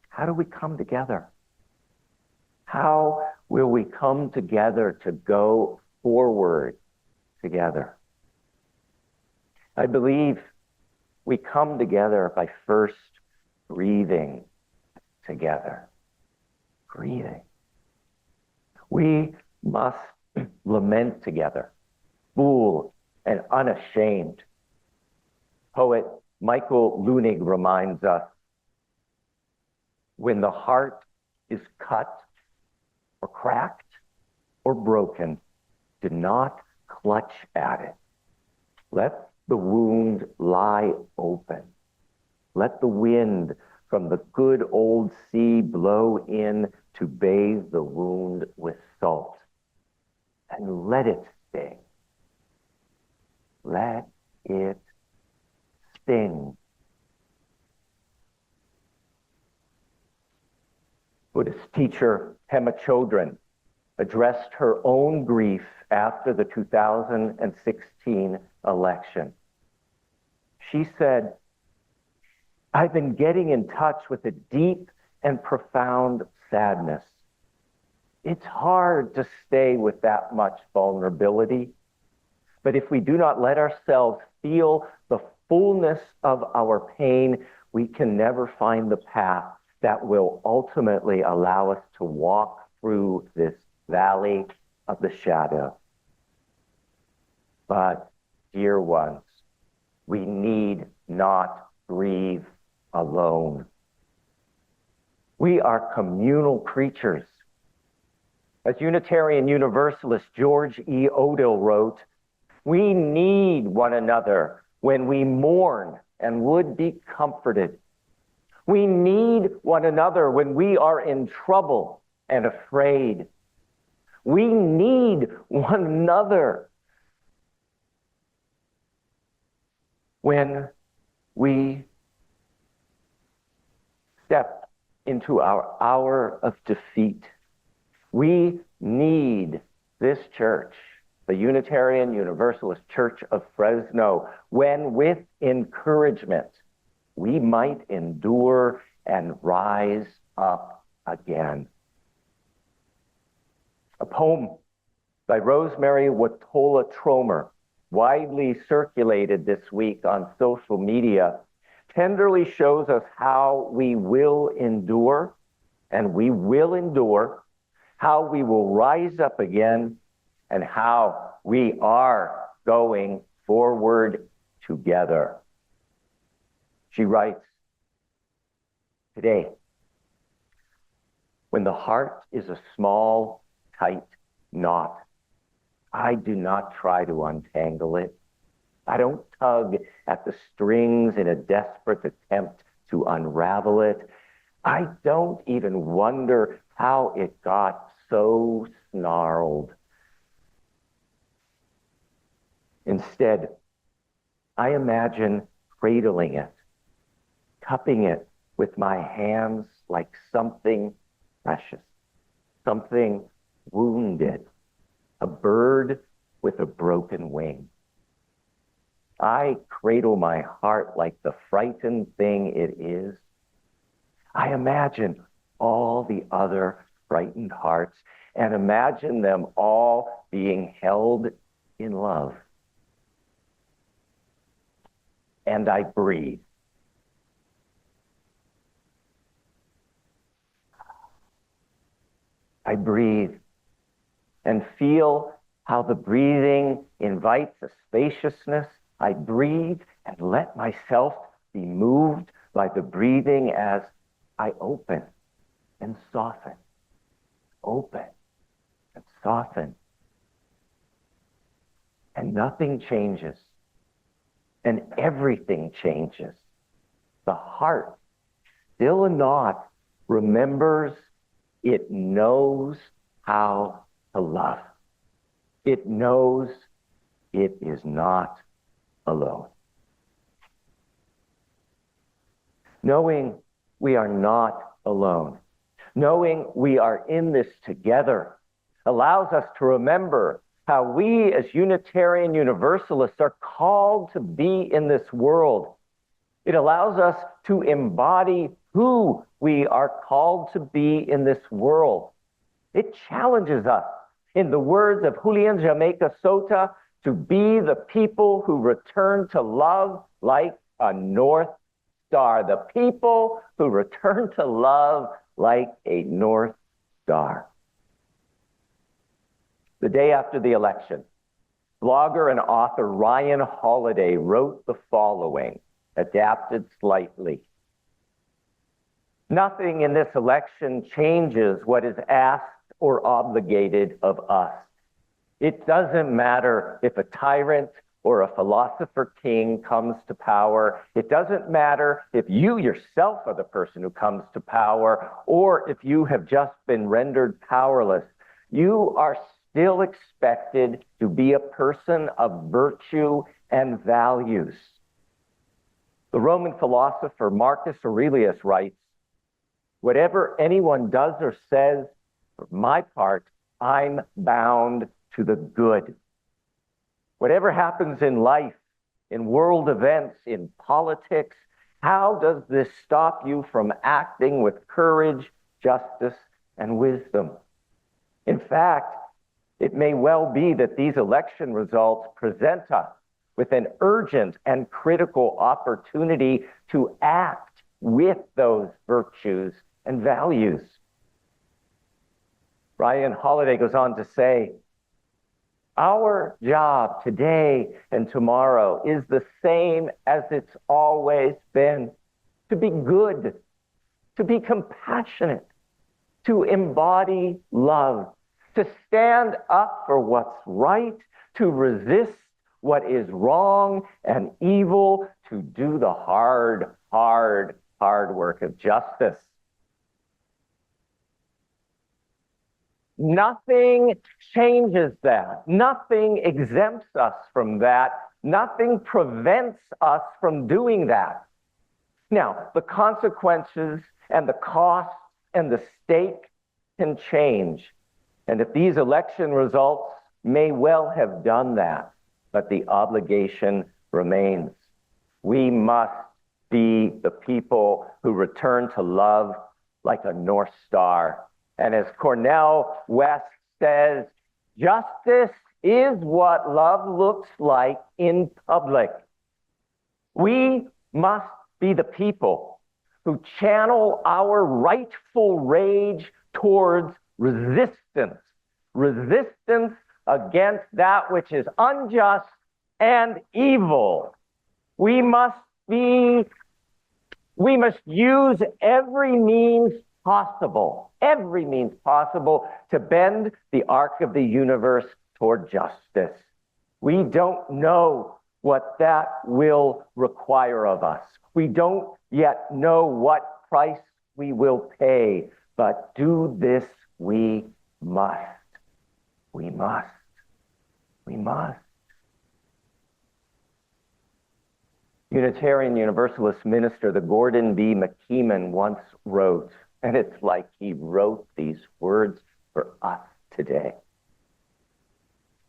S2: How do we come together? How will we come together to go forward together? I believe we come together by first breathing together. Breathing. We must lament together, full and unashamed. Poet Michael Leunig reminds us, when the heart is cut or cracked or broken, do not clutch at it. Let the wound lie open. Let the wind from the good old sea blow in to bathe the wound with salt. And let it sting. Let it sting. Buddhist teacher Pema Chodron addressed her own grief after the 2016 election. She said, "I've been getting in touch with a deep and profound sadness. It's hard to stay with that much vulnerability, but if we do not let ourselves feel the fullness of our pain, we can never find the path that will ultimately allow us to walk through this valley of the shadow." But, dear ones, we need not grieve alone. We are communal creatures. As Unitarian Universalist George E. Odell wrote, we need one another when we mourn and would be comforted. We need one another when we are in trouble and afraid. We need one another when we step into our hour of defeat. We need this church, the Unitarian Universalist Church of Fresno, when with encouragement we might endure and rise up again. A poem by Rosemary Watola Tromer, widely circulated this week on social media, tenderly shows us how we will endure, and we will endure, how we will rise up again, and how we are going forward together. She writes, today, when the heart is a small, tight knot, I do not try to untangle it. I don't tug at the strings in a desperate attempt to unravel it. I don't even wonder how it got so snarled. Instead, I imagine cradling it, cupping it with my hands like something precious, something wounded, a bird with a broken wing. I cradle my heart like the frightened thing it is. I imagine all the other frightened hearts and imagine them all being held in love. And I breathe. I breathe and feel how the breathing invites a spaciousness. I breathe and let myself be moved by the breathing as I open and soften, open and soften. And nothing changes, and everything changes. The heart, still a knot, remembers it knows how to love. It knows it is not alone. Knowing we are not alone, knowing we are in this together, allows us to remember how we as Unitarian Universalists are called to be in this world. It allows us to embody who we are called to be in this world. It challenges us, in the words of Julian Jamaica Sota, to be the people who return to love like a North star, the people who return to love like a North Star. The day after the election, blogger and author Ryan Holiday wrote the following, adapted slightly. Nothing in this election changes what is asked or obligated of us. It doesn't matter if a tyrant or a philosopher king comes to power. It doesn't matter if you yourself are the person who comes to power or if you have just been rendered powerless. You are still expected to be a person of virtue and values. The Roman philosopher Marcus Aurelius writes, "Whatever anyone does or says, for my part, I'm bound to the good." Whatever happens in life, in world events, in politics, how does this stop you from acting with courage, justice, and wisdom? In fact, it may well be that these election results present us with an urgent and critical opportunity to act with those virtues and values. Ryan Holiday goes on to say, our job today and tomorrow is the same as it's always been, to be good, to be compassionate, to embody love, to stand up for what's right, to resist what is wrong and evil, to do the hard work of justice. Nothing changes that. Nothing exempts us from that. Nothing prevents us from doing that. Now, the consequences and the cost and the stake can change. And if these election results may well have done that, but the obligation remains. We must be the people who return to love like a North Star. And as Cornell West says, justice is what love looks like in public. We must be the people who channel our rightful rage towards resistance against that which is unjust and evil. We must use every means possible to bend the arc of the universe toward justice. We don't know what that will require of us. We don't yet know what price we will pay, but do this we must. We must. We must. Unitarian Universalist minister, the Gordon B. McKeeman, once wrote, and it's like he wrote these words for us today.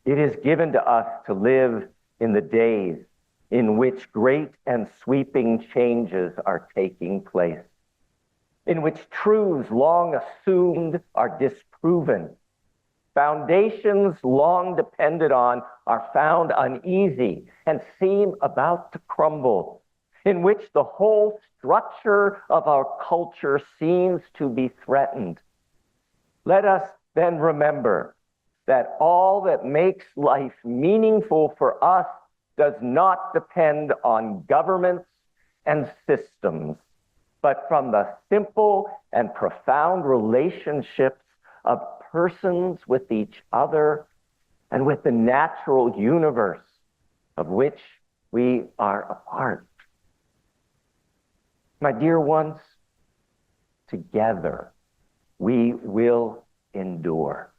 S2: It is given to us to live in the days in which great and sweeping changes are taking place, in which truths long assumed are disproven, foundations long depended on are found uneasy and seem about to crumble, in which the whole structure of our culture seems to be threatened. Let us then remember that all that makes life meaningful for us does not depend on governments and systems, but from the simple and profound relationships of persons with each other and with the natural universe of which we are a part. My dear ones, together we will endure.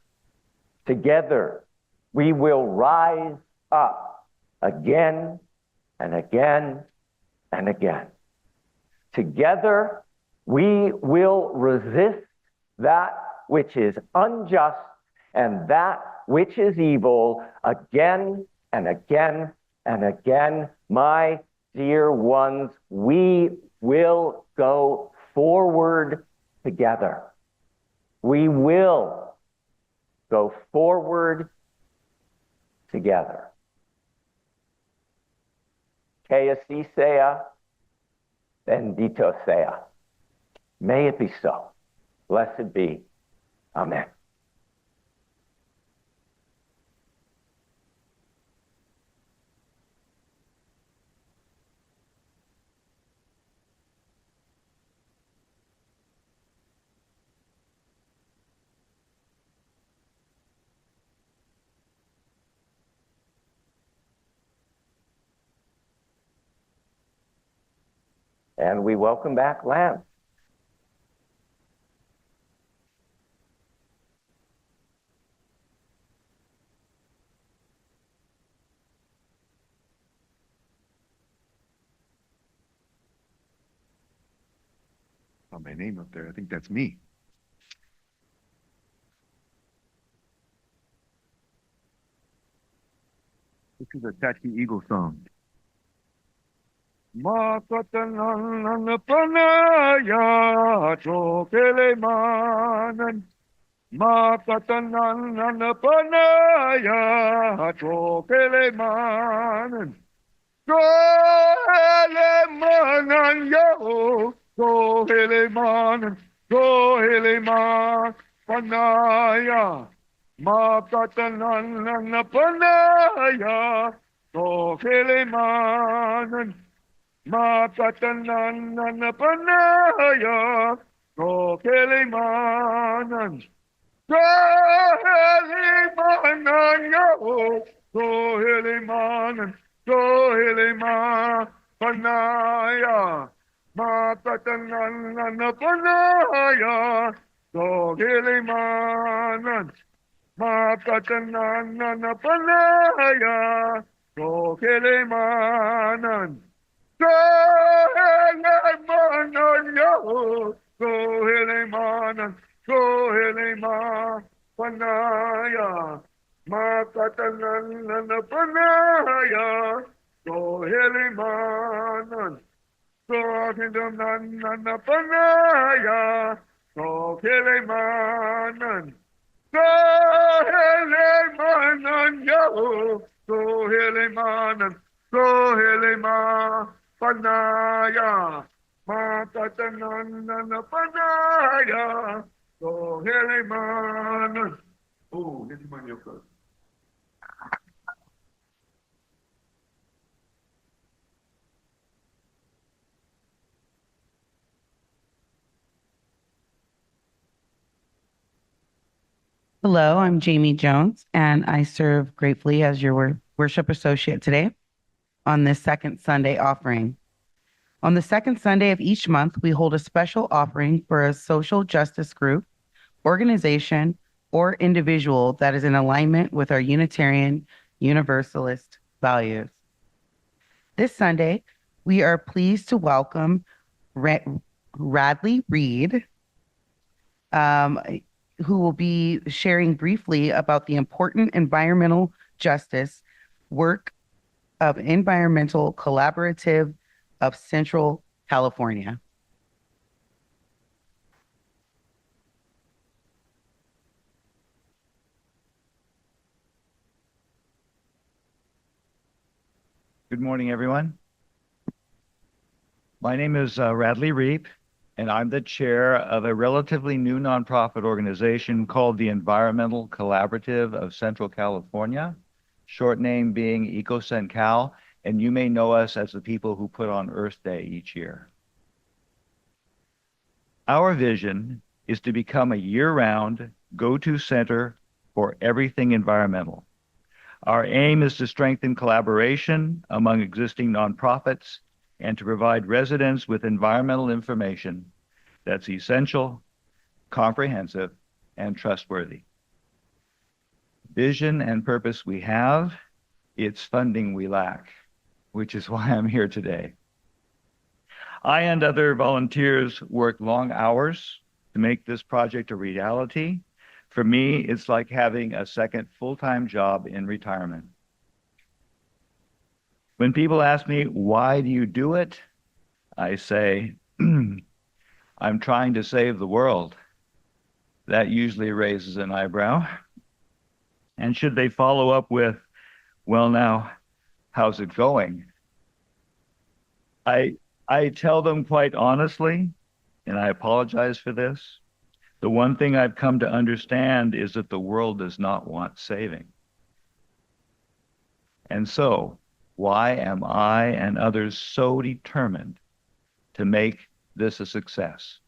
S2: Together we will rise up again and again and again. Together we will resist that which is unjust and that which is evil again and again and again. My dear ones, we will go forward together. We will go forward together. Kea Sisea, Bendito sea. May it be so. Blessed be. Amen. And we welcome back Lance.
S3: Oh, my name up there. I think that's me. This is a Tachi Eagle song. Makatanan panaya chokele Makatanan panaya chokele manan. Gohelemanan yo, Gohelemanan, Goheleman panaya. Makatanan panaya chokele Makatanan panaya chokele Gohelimanan yo, Gohelimanan, Goheliman panaya, Makatanan panaya, Gohelimanan, Makatanan panaya, Gohelimanan, Gohelimanan yo, Gohelimanan, Gohelema panaya, Makatanan panaya, Gohelemanan, Gohelemanan panaya, Gohelemanan, Gohelemanan yo, Gohelemanan, Gohelema panaya, Makatanan panaya. So, Heliman. Oh, this is my new first.
S1: Hello, I'm Jamie Jones, and I serve gratefully as your worship associate today on this second Sunday offering. On the second Sunday of each month, we hold a special offering for a social justice group, organization, or individual that is in alignment with our Unitarian Universalist values. This Sunday, we are pleased to welcome Radley Reed, who will be sharing briefly about the important environmental justice work of Environmental Collaborative of Central California.
S9: Good morning, everyone. My name is Radley Reep, and I'm the chair of a relatively new nonprofit organization called the Environmental Collaborative of Central California, short name being EcoCentCal, and you may know us as the people who put on Earth Day each year. Our vision is to become a year-round go-to center for everything environmental. Our aim is to strengthen collaboration among existing nonprofits and to provide residents with environmental information that's essential, comprehensive, and trustworthy. Vision and purpose we have, it's funding we lack, which is why I'm here today. I and other volunteers work long hours to make this project a reality. For me, it's like having a second full-time job in retirement. When people ask me, why do you do it? I say, I'm trying to save the world. That usually raises an eyebrow. And should they follow up with, well, now, how's it going? I I tell them quite honestly, and I apologize for this. The one thing I've come to understand is that the world does not want saving. And so, why am I and others so determined to make this a success?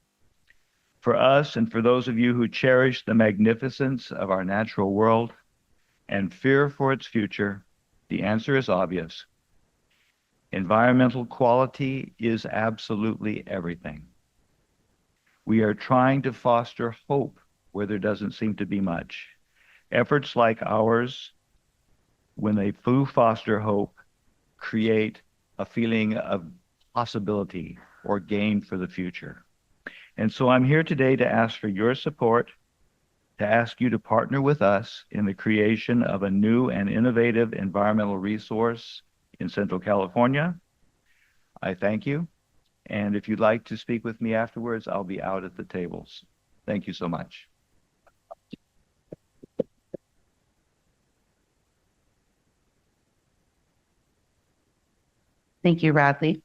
S9: For us and for those of you who cherish the magnificence of our natural world and fear for its future, the answer is obvious. Environmental quality is absolutely everything. We are trying to foster hope where there doesn't seem to be much. Efforts like ours, when they do foster hope, create a feeling of possibility or gain for the future. And so I'm here today to ask for your support, to ask you to partner with us in the creation of a new and innovative environmental resource in Central California. I thank you. And if you'd like to speak with me afterwards, I'll be out at the tables. Thank you so much.
S1: Thank you, Radley.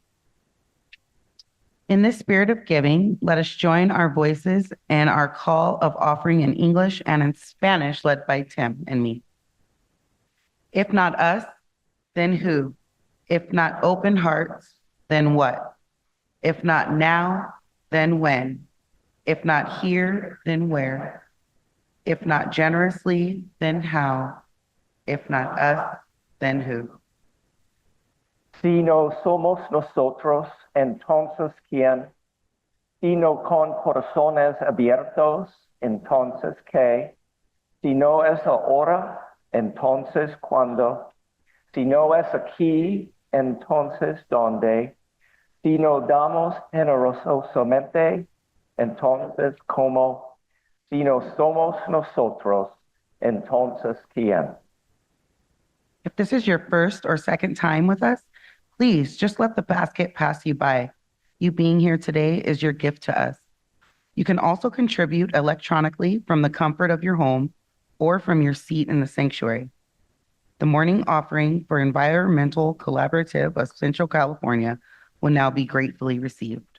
S1: In this spirit of giving, let us join our voices and our call of offering in English and in Spanish, led by Tim and me. If not us, then who? If not open hearts, then what? If not now, then when? If not here, then where? If not generously, then how? If not us, then who?
S2: Si no somos nosotros, entonces ¿quién? Si no con corazones abiertos, entonces ¿qué? Si no es ahora, entonces ¿cuándo? Si no es aquí, entonces ¿dónde? Si no damos generosamente, entonces ¿cómo? Si no somos nosotros, entonces ¿quién?
S1: If this is your first or second time with us, please just let the basket pass you by. You being here today is your gift to us. You can also contribute electronically from the comfort of your home or from your seat in the sanctuary. The morning offering for Environmental Collaborative of Central California will now be gratefully received.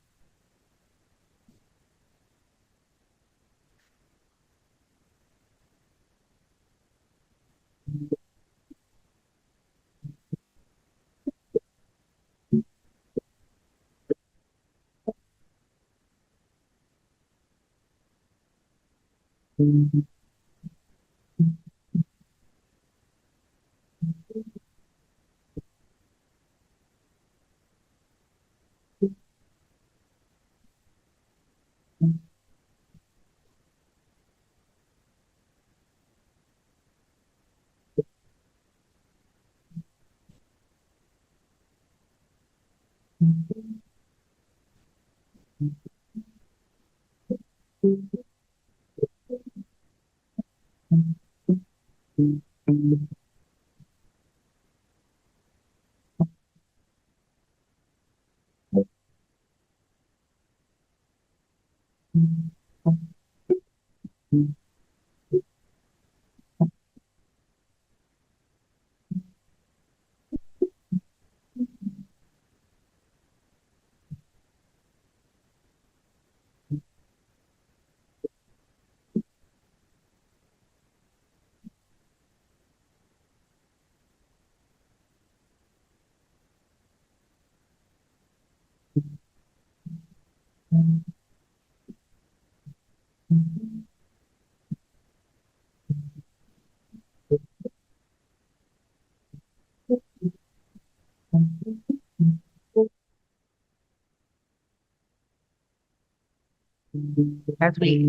S1: As we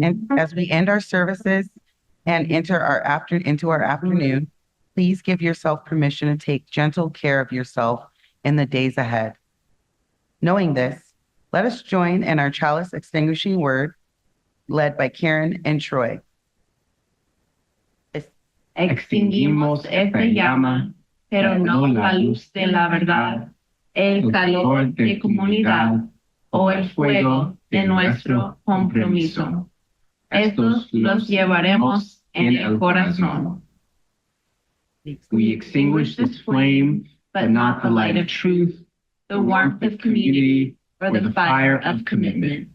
S1: end our services and into our afternoon, please give yourself permission to take gentle care of yourself in the days ahead. Knowing this, let us join in our chalice extinguishing word led by Karen and Troy.
S10: Extinguimos esta llama, pero no la luz de la verdad, el calor de comunidad o el fuego de nuestro compromiso. Estos los llevaremos en el corazón. We extinguish this flame, but not the light of truth, the warmth of community, or the fire of commitment.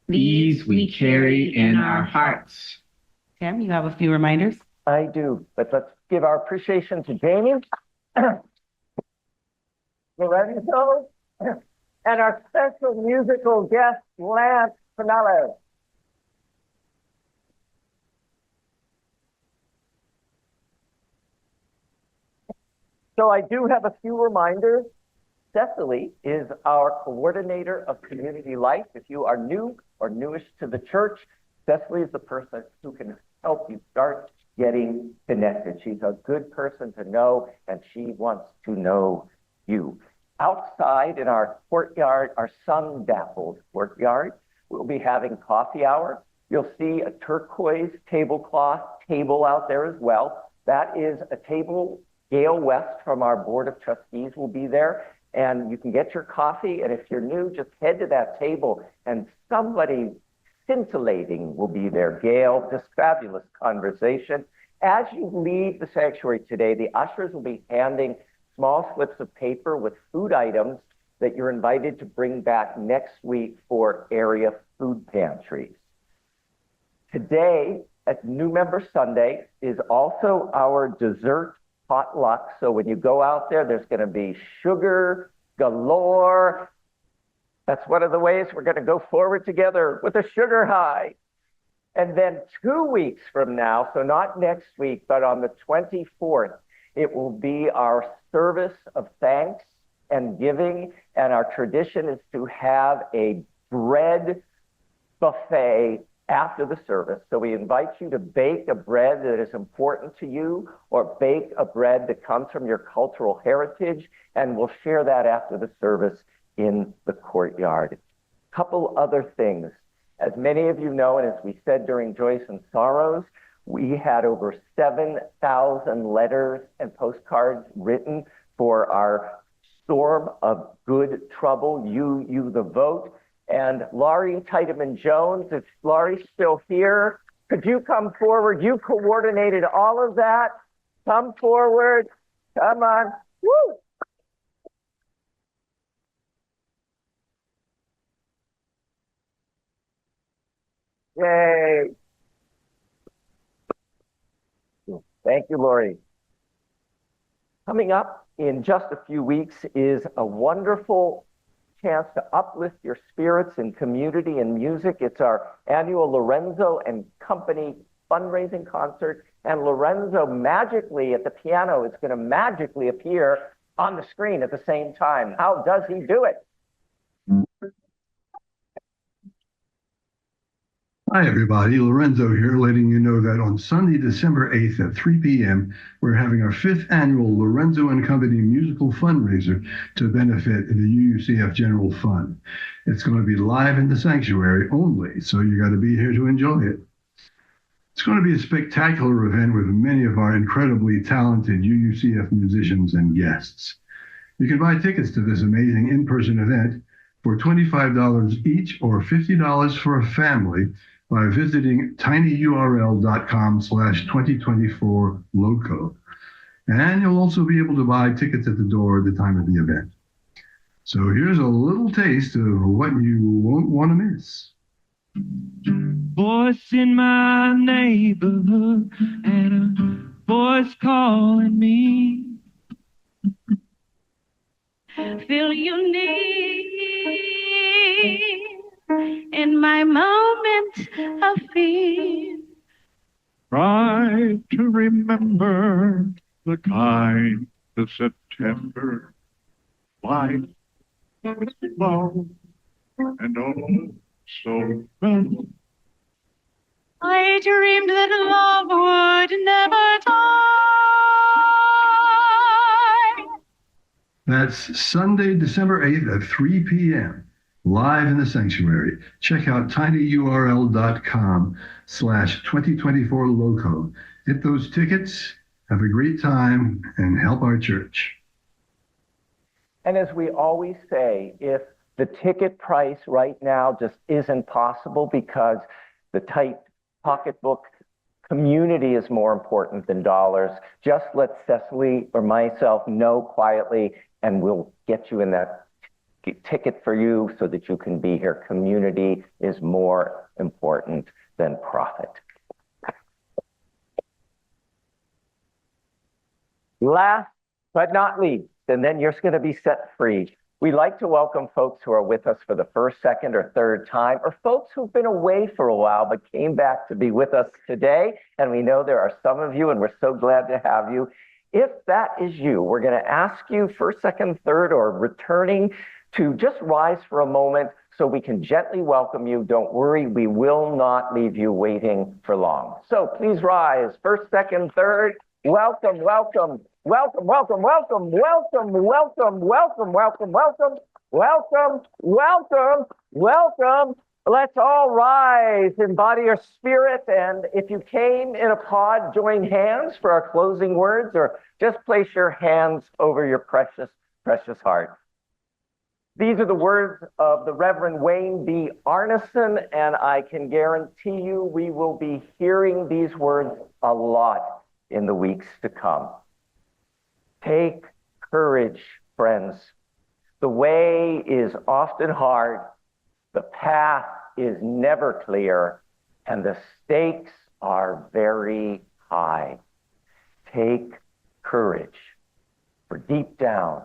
S10: These we carry in our hearts.
S1: Tim, you have a few reminders?
S2: I do, but let's give our appreciation to Jamie, Lorenzo, and our special musical guest, Lance Pinello. So I do have a few reminders. Cecily is our coordinator of community life. If you are new or newish to the church, Cecily is the person who can help you start getting connected. She's a good person to know, and she wants to know you. Outside in our courtyard, our sun-dappled courtyard, we'll be having coffee hour. You'll see a turquoise tablecloth table out there as well. That is a table. Gail West from our Board of Trustees will be there, and you can get your coffee. And if you're new, just head to that table, and somebody scintillating will be there. Gail, just fabulous conversation. As you leave the sanctuary today, the ushers will be handing small slips of paper with food items that you're invited to bring back next week for area food pantries. Today, at New Member Sunday, is also our dessert potluck. So when you go out there, there's going to be sugar galore. That's one of the ways we're going to go forward together with a sugar high. And then 2 weeks from now, so not next week, but on the 24th, it will be our service of thanks and giving. And our tradition is to have a bread buffet after the service. So we invite you to bake a bread that is important to you, or bake a bread that comes from your cultural heritage, and we'll share that after the service in the courtyard. Couple other things. As many of you know, and as we said during Joys and Sorrows, we had over 7,000 letters and postcards written for our Storm of Good Trouble, You the Vote. And Laurie Titeman-Jones, if Laurie's still here, could you come forward? You coordinated all of that. Come forward. Come on. Woo! Yay. Thank you, Laurie. Coming up in just a few weeks is a wonderful chance to uplift your spirits in community and music. It's our annual Lorenzo and Company fundraising concert, and Lorenzo magically at the piano is going to magically appear on the screen at the same time. How does he do it?
S11: Hi, everybody. Lorenzo here, letting you know that on Sunday, December 8th at 3 p.m., we're having our 5th annual Lorenzo and Company musical fundraiser to benefit the UUCF General Fund. It's going to be live in the sanctuary only, so you got to be here to enjoy it. It's going to be a spectacular event with many of our incredibly talented UUCF musicians and guests. You can buy tickets to this amazing in-person event for $25 each or $50 for a family by visiting tinyurl.com/2024loco. And you'll also be able to buy tickets at the door at the time of the event. So here's a little taste of what you won't want to miss.
S12: Voice in my neighborhood and a voice calling me.
S7: Feel you need in my moment of fear.
S4: Try to remember the kind of September light was low and oh so well.
S7: I dreamed that love would never die.
S11: That's Sunday, December 8th at 3 p.m. live in the sanctuary. Check out tinyurl.com/2024loco. Get those tickets, have a great time, and help our church.
S2: And as we always say, if the ticket price right now just isn't possible because the tight pocketbook community is more important than dollars, just let Cecily or myself know quietly, and we'll get you in that ticket for you so that you can be here. Community is more important than profit. Last but not least, and then you're going to be set free. We like to welcome folks who are with us for the first, second, or third time, or folks who've been away for a while but came back to be with us today. And we know there are some of you, and we're so glad to have you. If that is you, we're going to ask you first, second, third, or returning to just rise for a moment so we can gently welcome you. Don't worry, we will not leave you waiting for long. So please rise, first, second, third. Welcome, welcome, welcome, welcome, welcome, welcome, welcome, welcome, welcome, welcome, welcome, welcome, welcome. Let's all rise, embody your spirit, and if you came in a pod, join hands for our closing words, or just place your hands over your precious, precious heart. These are the words of the Reverend Wayne B. Arneson, and I can guarantee you we will be hearing these words a lot in the weeks to come. Take courage, friends. The way is often hard, the path is never clear, and the stakes are very high. Take courage, for deep down,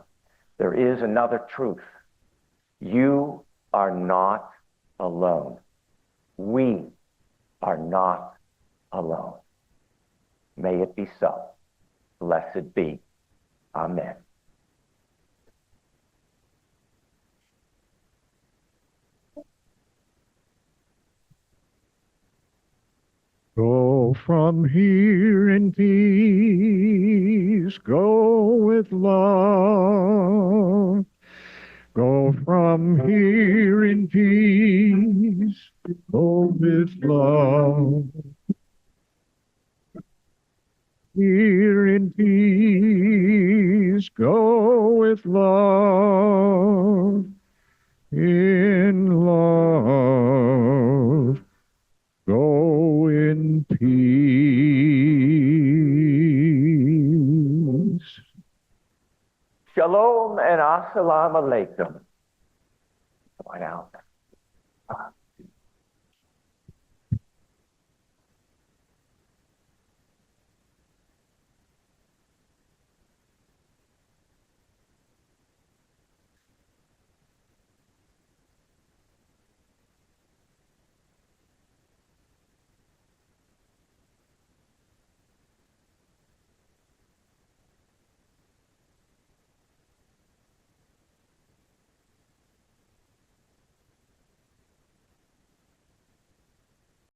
S2: there is another truth. You are not alone. We are not alone. May it be so. Blessed be. Amen.
S4: Go from here in peace, go with love. Go from here in peace, go with love. Here in peace, go with love. In love, go in peace.
S2: Shalom and assalamu alaikum. Going out.